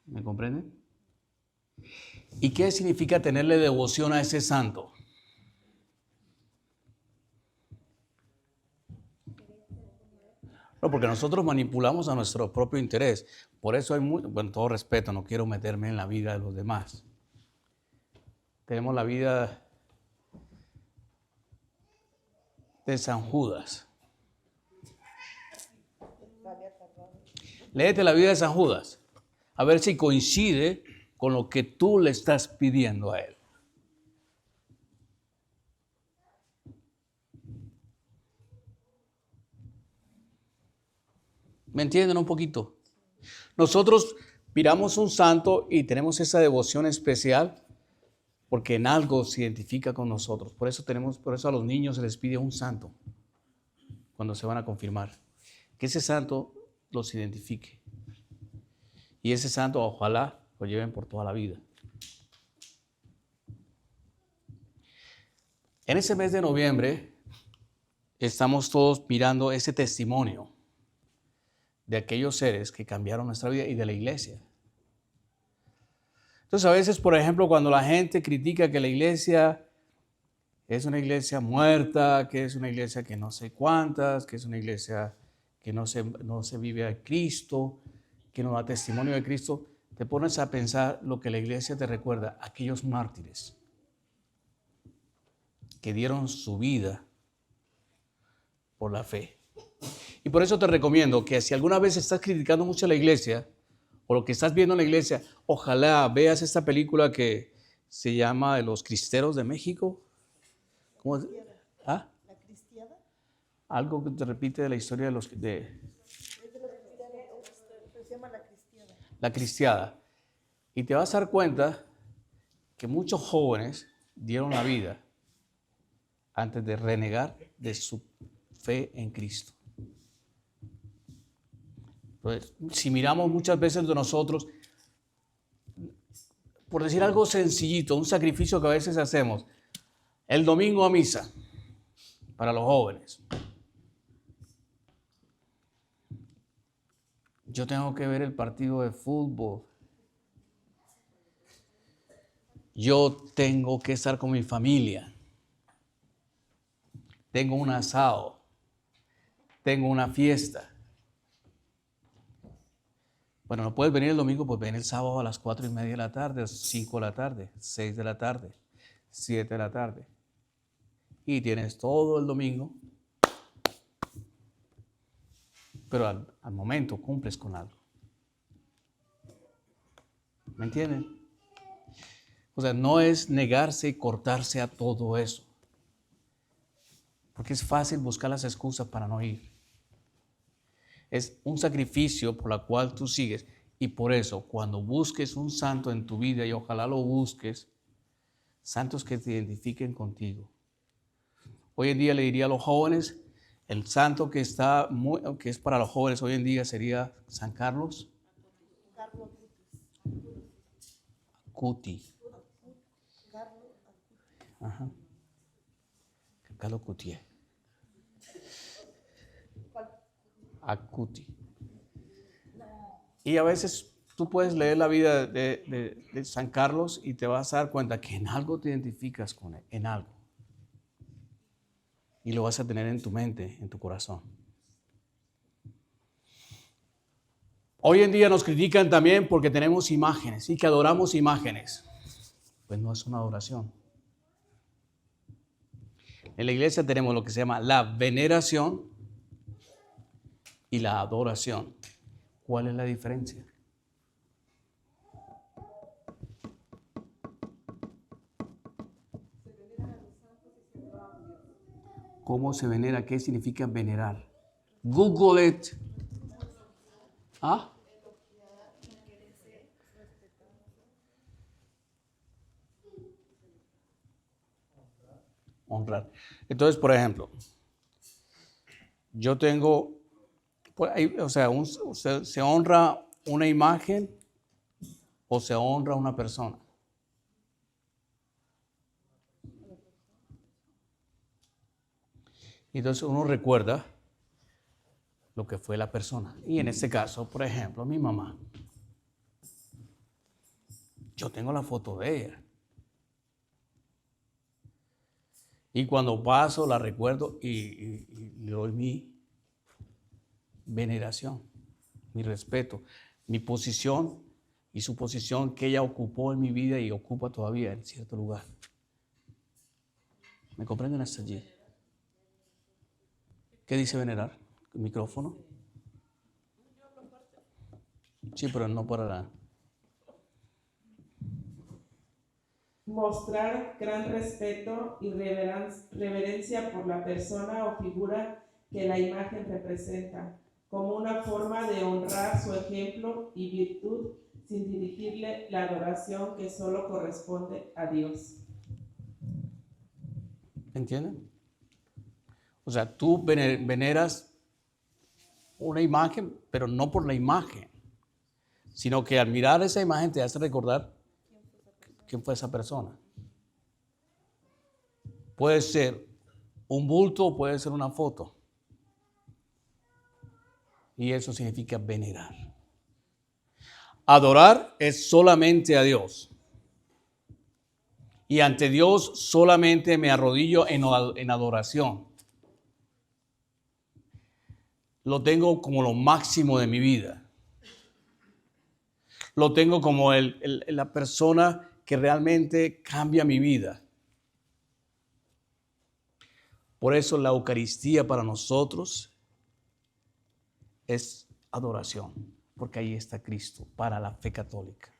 ¿Me comprenden? ¿Y qué significa tenerle devoción a ese santo? No, porque nosotros manipulamos a nuestro propio interés. Por eso hay bueno, todo respeto, no quiero meterme en la vida de los demás. Tenemos la vida de San Judas. Léete la vida de San Judas, a ver si coincide con lo que tú le estás pidiendo a él. ¿Me entienden un poquito? Nosotros miramos un santo y tenemos esa devoción especial porque en algo se identifica con nosotros. Por eso a los niños se les pide un santo cuando se van a confirmar. Que ese santo los identifique. Y ese santo ojalá lo lleven por toda la vida. En ese mes de noviembre estamos todos mirando ese testimonio de aquellos seres que cambiaron nuestra vida y de la iglesia. Entonces a veces, por ejemplo, cuando la gente critica que la iglesia es una iglesia muerta, que es una iglesia que no sé cuántas, que es una iglesia que no se vive a Cristo, que no da testimonio de Cristo, te pones a pensar lo que la iglesia te recuerda, aquellos mártires que dieron su vida por la fe. Y por eso te recomiendo que si alguna vez estás criticando mucho a la iglesia, o lo que estás viendo en la iglesia, ojalá veas esta película que se llama Los Cristeros de México. ¿Cómo es? ¿Ah? ¿La cristiada? Algo que te repite de la historia de los... Es de la cristiada, se llama la cristiada. La cristiada. Y te vas a dar cuenta que muchos jóvenes dieron la vida antes de renegar de su fe en Cristo. Entonces, si miramos muchas veces de nosotros, por decir algo sencillito, un sacrificio que a veces hacemos, el domingo a misa, para los jóvenes. Yo tengo que ver el partido de fútbol. Yo tengo que estar con mi familia. Tengo un asado. Tengo una fiesta. Bueno, no puedes venir el domingo, pues ven el sábado a las 4:30 de la tarde, 5 de la tarde, 6 de la tarde, 7 de la tarde. Y tienes todo el domingo, pero al momento cumples con algo. ¿Me entienden? O sea, no es negarse y cortarse a todo eso. Porque es fácil buscar las excusas para no ir. Es un sacrificio por la cual tú sigues. Y por eso, cuando busques un santo en tu vida, y ojalá lo busques, santos que te identifiquen contigo. Hoy en día le diría a los jóvenes, el santo que es para los jóvenes hoy en día sería San Carlos Acuti. Ajá. Carlos Acuti. Acuti. Y a veces tú puedes leer la vida de San Carlos y te vas a dar cuenta que en algo te identificas con él, en algo. Y lo vas a tener en tu mente, en tu corazón. Hoy en día nos critican también porque tenemos imágenes y que adoramos imágenes. Pues no es una adoración. En la iglesia tenemos lo que se llama la veneración y la adoración. ¿Cuál es la diferencia? ¿Cómo se venera? ¿Qué significa venerar? Google it. ¿Ah? Honrar. Entonces, por ejemplo, yo tengo, se honra una imagen o se honra una persona. Entonces uno recuerda lo que fue la persona. Y en este caso, por ejemplo, mi mamá. Yo tengo la foto de ella. Y cuando paso la recuerdo y le doy mi veneración, mi respeto, mi posición y su posición que ella ocupó en mi vida y ocupa todavía en cierto lugar. ¿Me comprenden hasta allí? ¿Qué dice venerar? ¿El micrófono? Sí, pero no parará. Mostrar gran respeto y reverencia por la persona o figura que la imagen representa, como una forma de honrar su ejemplo y virtud sin dirigirle la adoración que solo corresponde a Dios. ¿Entienden? O sea, tú veneras una imagen, pero no por la imagen, sino que al mirar esa imagen te hace recordar quién fue esa persona. Puede ser un bulto o puede ser una foto. Y eso significa venerar. Adorar es solamente a Dios. Y ante Dios solamente me arrodillo en adoración. Lo tengo como lo máximo de mi vida. Lo tengo como la persona que realmente cambia mi vida. Por eso la Eucaristía para nosotros es adoración, porque ahí está Cristo para la fe católica.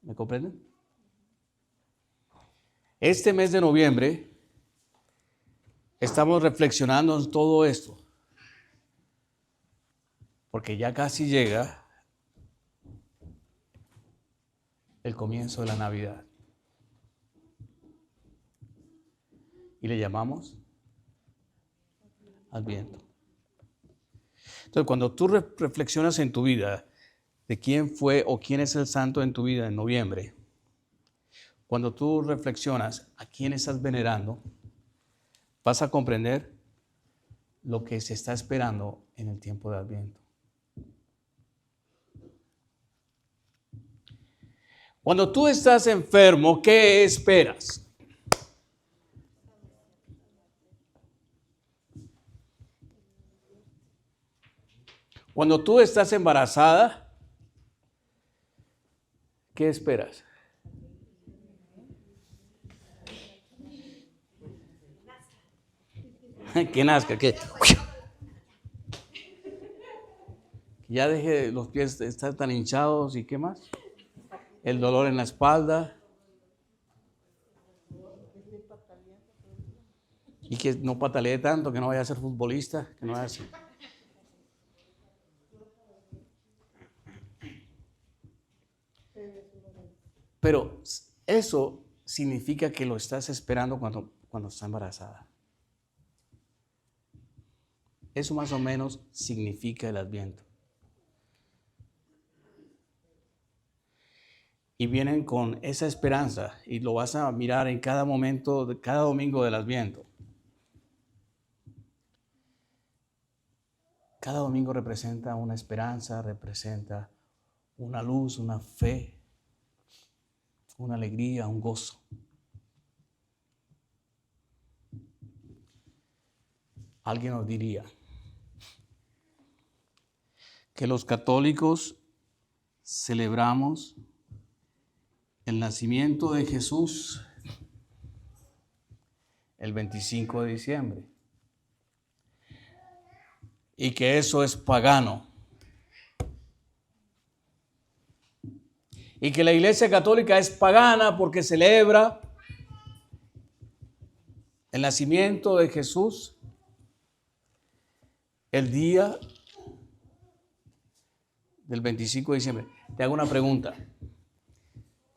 ¿Me comprenden? Este mes de noviembre estamos reflexionando en todo esto, porque ya casi llega el comienzo de la Navidad. Y le llamamos Adviento. Entonces, cuando tú reflexionas en tu vida de quién fue o quién es el santo en tu vida en noviembre, cuando tú reflexionas a quién estás venerando, vas a comprender lo que se está esperando en el tiempo de Adviento. Cuando tú estás enfermo, ¿qué esperas? Cuando tú estás embarazada, ¿qué esperas? Que nazca, que ya deje los pies de estar tan hinchados y qué más. El dolor en la espalda. Y que no patalee tanto, que no vaya a ser futbolista, que no vaya a ser. Pero Eso significa que lo estás esperando cuando está embarazada. Eso más o menos significa el Adviento. Y vienen con esa esperanza y lo vas a mirar en cada momento, cada domingo del Adviento. Cada domingo representa una esperanza, representa una luz, una fe, una alegría, un gozo. Alguien nos diría que los católicos celebramos el nacimiento de Jesús el 25 de diciembre y que eso es pagano y que la Iglesia Católica es pagana porque celebra el nacimiento de Jesús el día del 25 de diciembre. Te hago una pregunta.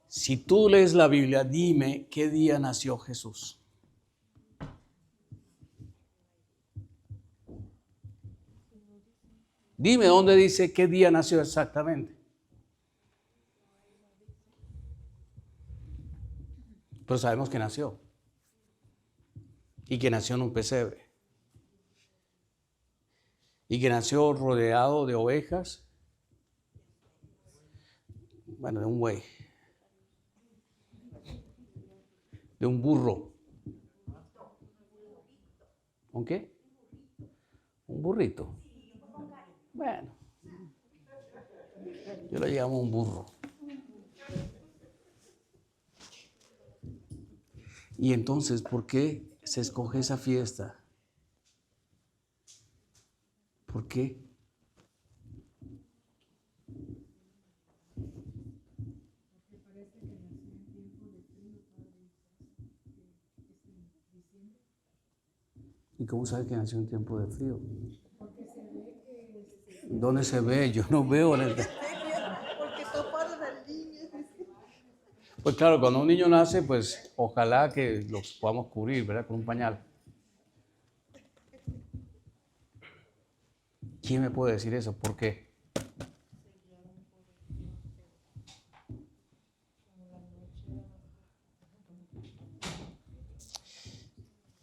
Si tú lees la Biblia, dime qué día nació Jesús. Dime dónde dice qué día nació exactamente. Pero sabemos que nació. Y que nació en un pesebre. Y que nació rodeado de ovejas. Bueno, de un buey. De un burro. ¿Un qué? Un burrito. Bueno, yo lo llamo un burro. Y entonces, ¿por qué se escoge esa fiesta? ¿Por qué? ¿Y cómo sabe que nació en tiempo de frío? ¿Dónde se ve? Yo no veo. Porque toparon al niño. Pues claro, cuando un niño nace, pues ojalá que los podamos cubrir, ¿verdad? Con un pañal. ¿Quién me puede decir eso? ¿Por qué?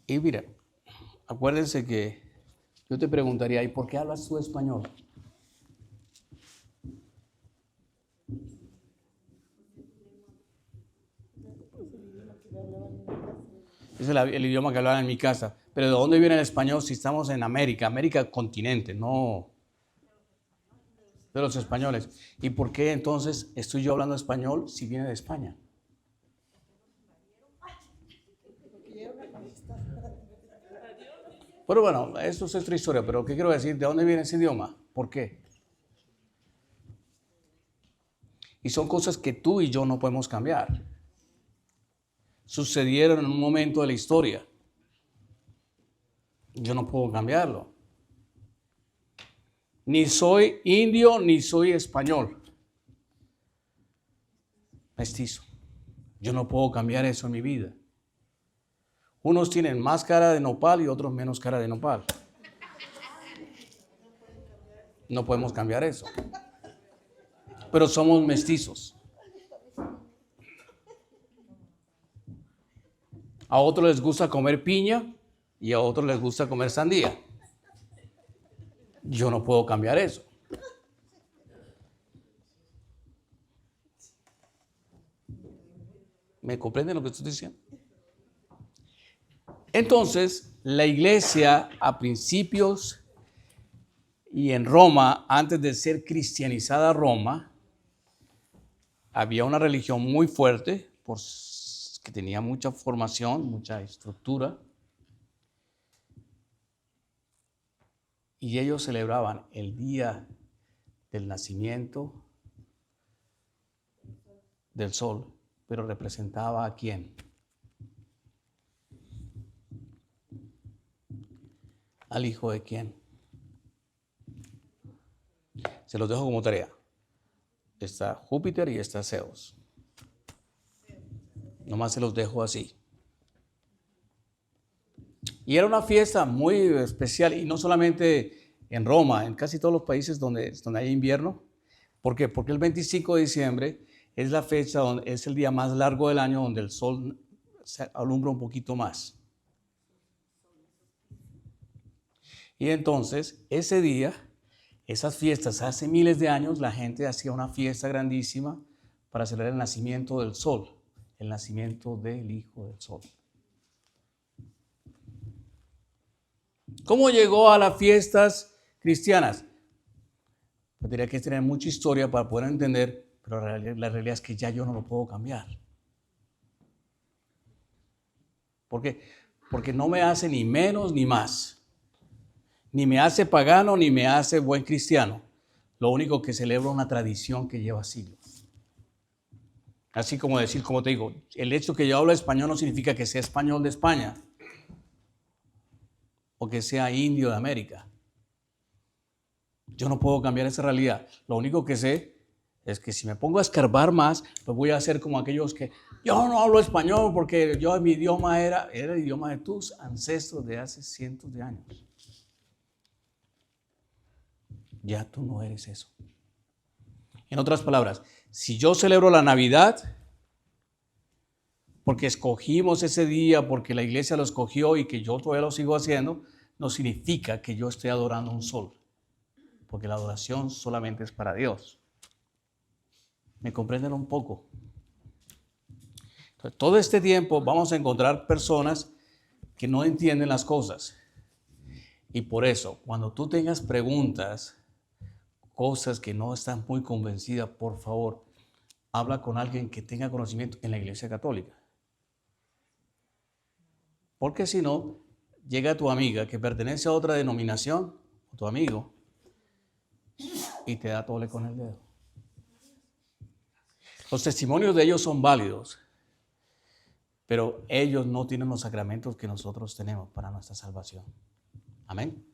Y mira, acuérdense que yo te preguntaría, ¿y por qué hablas tú español? Es el idioma que hablaban en mi casa. Pero ¿de dónde viene el español si estamos en América? América continente, no de los españoles. ¿Y por qué entonces estoy yo hablando español si viene de España? Pero bueno, eso es otra historia. Pero ¿qué quiero decir? ¿De dónde viene ese idioma? ¿Por qué? Y son cosas que tú y yo no podemos cambiar. Sucedieron en un momento de la historia. Yo no puedo cambiarlo. Ni soy indio, ni soy español. Mestizo. Yo no puedo cambiar eso en mi vida. Unos tienen más cara de nopal y otros menos cara de nopal. No podemos cambiar eso. Pero somos mestizos. A otros les gusta comer piña y a otros les gusta comer sandía. Yo no puedo cambiar eso. ¿Me comprenden lo que estoy diciendo? Entonces, la iglesia a principios y en Roma, antes de ser cristianizada Roma, había una religión muy fuerte, que tenía mucha formación, mucha estructura. Y ellos celebraban el día del nacimiento del sol, pero representaba ¿a quién? ¿Al hijo de quién? Se los dejo como tarea. Está Júpiter y está Zeus. Nomás se los dejo así. Y era una fiesta muy especial, y no solamente en Roma, en casi todos los países donde hay invierno. ¿Por qué? Porque el 25 de diciembre es la fecha, es el día más largo del año donde el sol se alumbra un poquito más. Y entonces, ese día, esas fiestas, hace miles de años, la gente hacía una fiesta grandísima para celebrar el nacimiento del sol, el nacimiento del Hijo del Sol. ¿Cómo llegó a las fiestas cristianas? Pues tendría que tener mucha historia para poder entender, pero la realidad es que ya yo no lo puedo cambiar. ¿Por qué? Porque no me hace ni menos ni más. Ni me hace pagano, ni me hace buen cristiano. Lo único que celebro es una tradición que lleva siglos. Así como decir, como te digo, el hecho que yo hablo español no significa que sea español de España o que sea indio de América. Yo no puedo cambiar esa realidad. Lo único que sé es que si me pongo a escarbar más, pues voy a ser como aquellos que yo no hablo español porque mi idioma era el idioma de tus ancestros de hace cientos de años. Ya tú no eres eso. En otras palabras, si yo celebro la Navidad porque escogimos ese día, porque la iglesia lo escogió y que yo todavía lo sigo haciendo, no significa que yo esté adorando un sol, porque la adoración solamente es para Dios. ¿Me comprenden un poco? Entonces, todo este tiempo vamos a encontrar personas que no entienden las cosas. Y por eso, cuando tú tengas preguntas, cosas que no estás muy convencida, por favor, habla con alguien que tenga conocimiento en la Iglesia Católica. Porque si no, llega tu amiga que pertenece a otra denominación, o tu amigo, y te da tole con el dedo. Los testimonios de ellos son válidos, pero ellos no tienen los sacramentos que nosotros tenemos para nuestra salvación. Amén.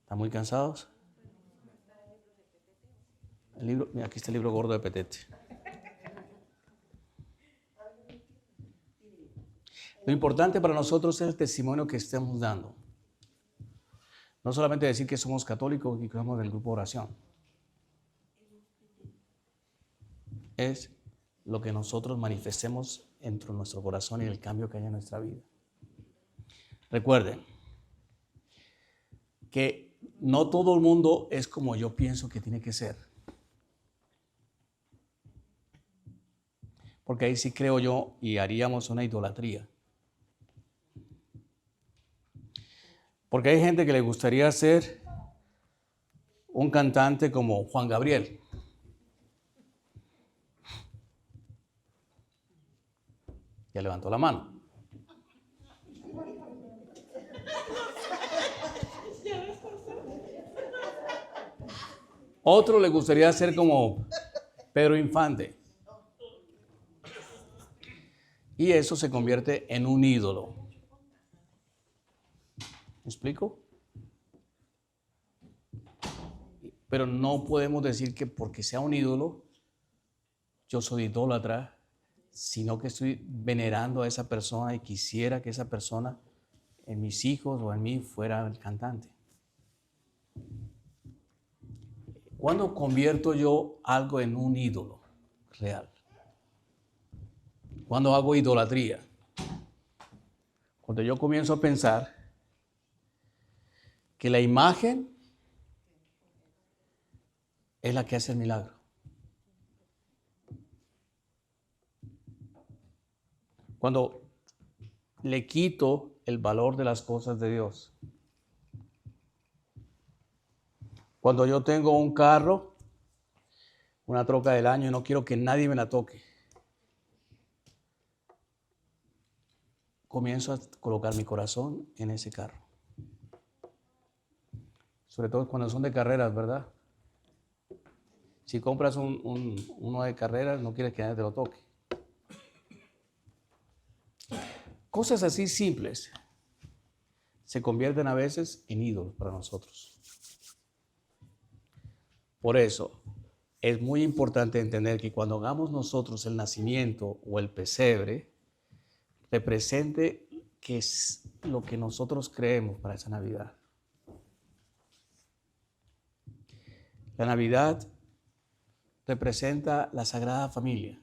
¿Están muy cansados? El libro, mira, aquí está el libro gordo de Petete. Lo importante para nosotros es el testimonio que estemos dando. No solamente decir que somos católicos y que somos del grupo de oración. Es lo que nosotros manifestemos dentro de nuestro corazón y el cambio que haya en nuestra vida. Recuerden que no todo el mundo es como yo pienso que tiene que ser. Porque ahí sí creo yo y haríamos una idolatría. Porque hay gente que le gustaría ser un cantante como Juan Gabriel. Ya levantó la mano. Otro le gustaría ser como Pedro Infante. Y eso se convierte en un ídolo. ¿Me explico? Pero no podemos decir que porque sea un ídolo, yo soy idólatra, sino que estoy venerando a esa persona y quisiera que esa persona en mis hijos o en mí fuera el cantante. ¿Cuándo convierto yo algo en un ídolo real? ¿Cuándo hago idolatría? Cuando yo comienzo a pensar que la imagen es la que hace el milagro. Cuando le quito el valor de las cosas de Dios. Cuando yo tengo un carro, una troca del año y no quiero que nadie me la toque, comienzo a colocar mi corazón en ese carro. Sobre todo cuando son de carreras, ¿verdad? Si compras uno de carreras, no quieres que nadie te lo toque. Cosas así simples se convierten a veces en ídolos para nosotros. Por eso, es muy importante entender que cuando hagamos nosotros el nacimiento o el pesebre, represente que es lo que nosotros creemos para esa Navidad. La Navidad representa la Sagrada Familia,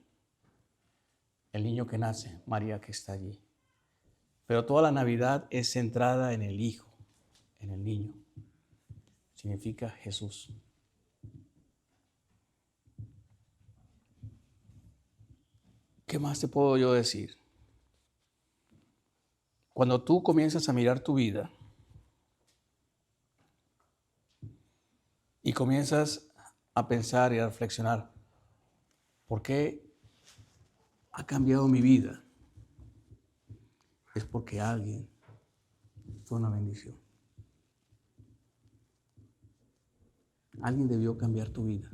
el niño que nace, María que está allí. Pero toda la Navidad es centrada en el Hijo, en el niño. Significa Jesús. ¿Qué más te puedo yo decir? Cuando tú comienzas a mirar tu vida y comienzas a pensar y a reflexionar, ¿por qué ha cambiado mi vida? Es porque alguien fue una bendición. Alguien debió cambiar tu vida.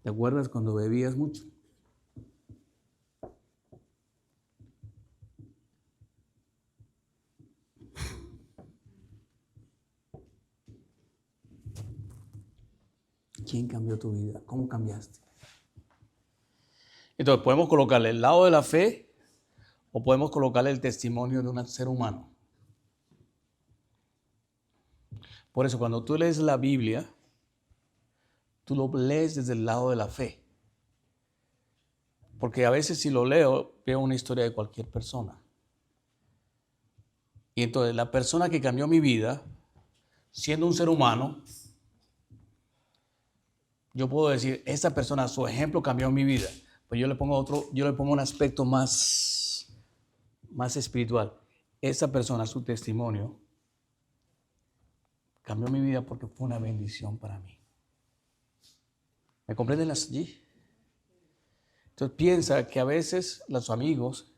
¿Te acuerdas cuando bebías mucho? ¿Quién cambió tu vida? ¿Cómo cambiaste? Entonces, podemos colocarle el lado de la fe o podemos colocarle el testimonio de un ser humano. Por eso, cuando tú lees la Biblia, tú lo lees desde el lado de la fe. Porque a veces si lo leo, veo una historia de cualquier persona. Y entonces la persona que cambió mi vida, siendo un ser humano, yo puedo decir, esta persona, su ejemplo cambió mi vida. Pues yo le pongo un aspecto más espiritual. Esa persona, su testimonio, cambió mi vida porque fue una bendición para mí. ¿Me comprenden allí? Entonces piensa que a veces los amigos,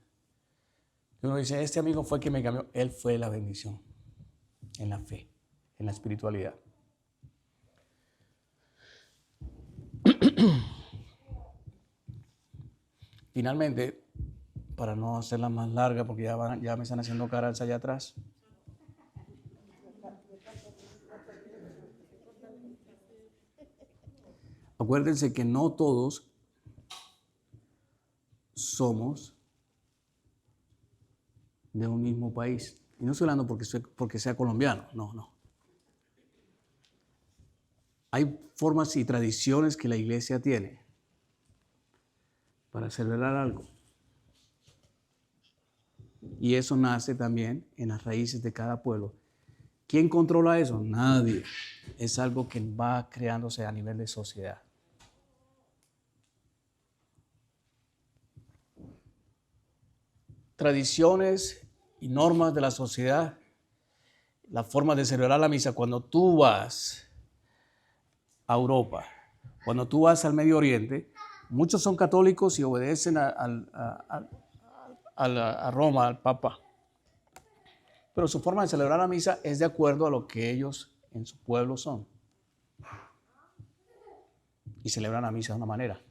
uno dice, este amigo fue el que me cambió. Él fue la bendición en la fe, en la espiritualidad. Finalmente, para no hacerla más larga, porque ya me están haciendo caras allá atrás. Acuérdense que no todos somos de un mismo país. Y no estoy hablando porque sea colombiano, no. Hay formas y tradiciones que la iglesia tiene para celebrar algo. Y eso nace también en las raíces de cada pueblo. ¿Quién controla eso? Nadie. Es algo que va creándose a nivel de sociedad. Tradiciones y normas de la sociedad, la forma de celebrar la misa. Cuando tú vas a Europa, cuando tú vas al Medio Oriente, muchos son católicos y obedecen a Roma, al Papa. Pero su forma de celebrar la misa es de acuerdo a lo que ellos en su pueblo son. Y celebran la misa de una manera.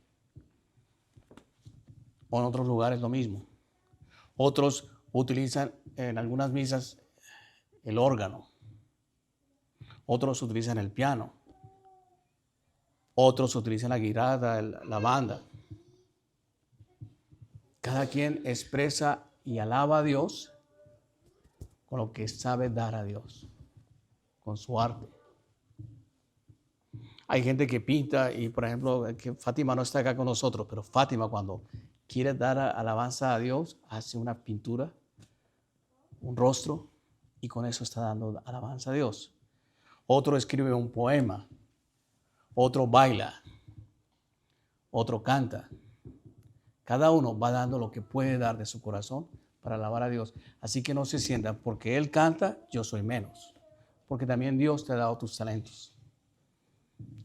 O en otros lugares lo mismo. Otros utilizan en algunas misas el órgano. Otros utilizan el piano. Otros utilizan la guitarra, la banda. Cada quien expresa y alaba a Dios con lo que sabe dar a Dios, con su arte. Hay gente que pinta y, por ejemplo, que Fátima no está acá con nosotros, pero Fátima cuando quiere dar alabanza a Dios, hace una pintura, un rostro, y con eso está dando alabanza a Dios. Otro escribe un poema, otro baila, otro canta. Cada uno va dando lo que puede dar de su corazón para alabar a Dios. Así que no se sientan, porque Él canta, yo soy menos. Porque también Dios te ha dado tus talentos.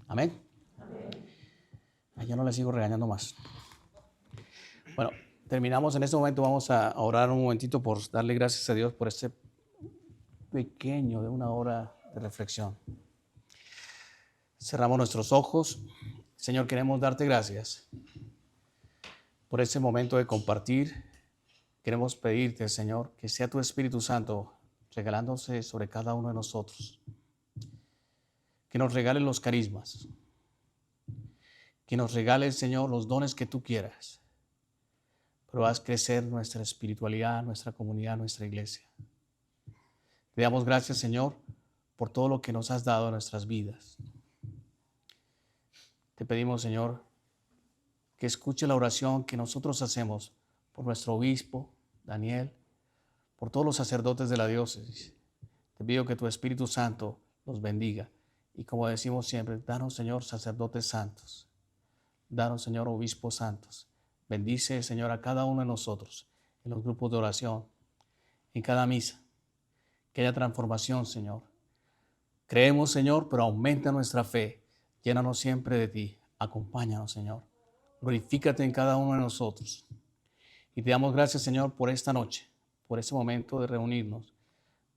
Amén. Amén. Ya no le sigo regañando más. Bueno, terminamos en este momento. Vamos a orar un momentito por darle gracias a Dios por este pequeño de una hora de reflexión. Cerramos nuestros ojos. Señor, queremos darte gracias por este momento de compartir. Queremos pedirte, Señor, que sea tu Espíritu Santo regalándose sobre cada uno de nosotros. que nos regales los carismas, que nos regales, Señor, los dones que tú quieras, pero haz crecer nuestra espiritualidad, nuestra comunidad, nuestra iglesia. Te damos gracias, Señor, por todo lo que nos has dado en nuestras vidas. Te pedimos, Señor, que escuche la oración que nosotros hacemos por nuestro obispo, Daniel, por todos los sacerdotes de la diócesis. Te pido que tu Espíritu Santo los bendiga. Y como decimos siempre, danos, Señor, sacerdotes santos. Danos, Señor, obispos santos. Bendice, Señor, a cada uno de nosotros en los grupos de oración, en cada misa. Que haya transformación, Señor. Creemos, Señor, pero aumenta nuestra fe. Llénanos siempre de ti. Acompáñanos, Señor. Glorifícate en cada uno de nosotros. Y te damos gracias, Señor, por esta noche, por ese momento de reunirnos,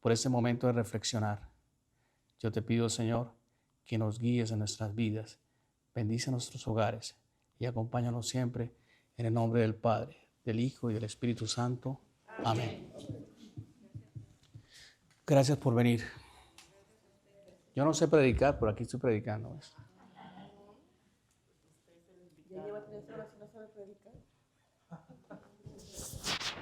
por ese momento de reflexionar. Yo te pido, Señor, que nos guíes en nuestras vidas. Bendice nuestros hogares y acompáñanos siempre en el nombre del Padre, del Hijo y del Espíritu Santo. Amén. Gracias por venir. Yo no sé predicar, pero aquí estoy predicando. Ya lleva 3 horas y no sabe predicar.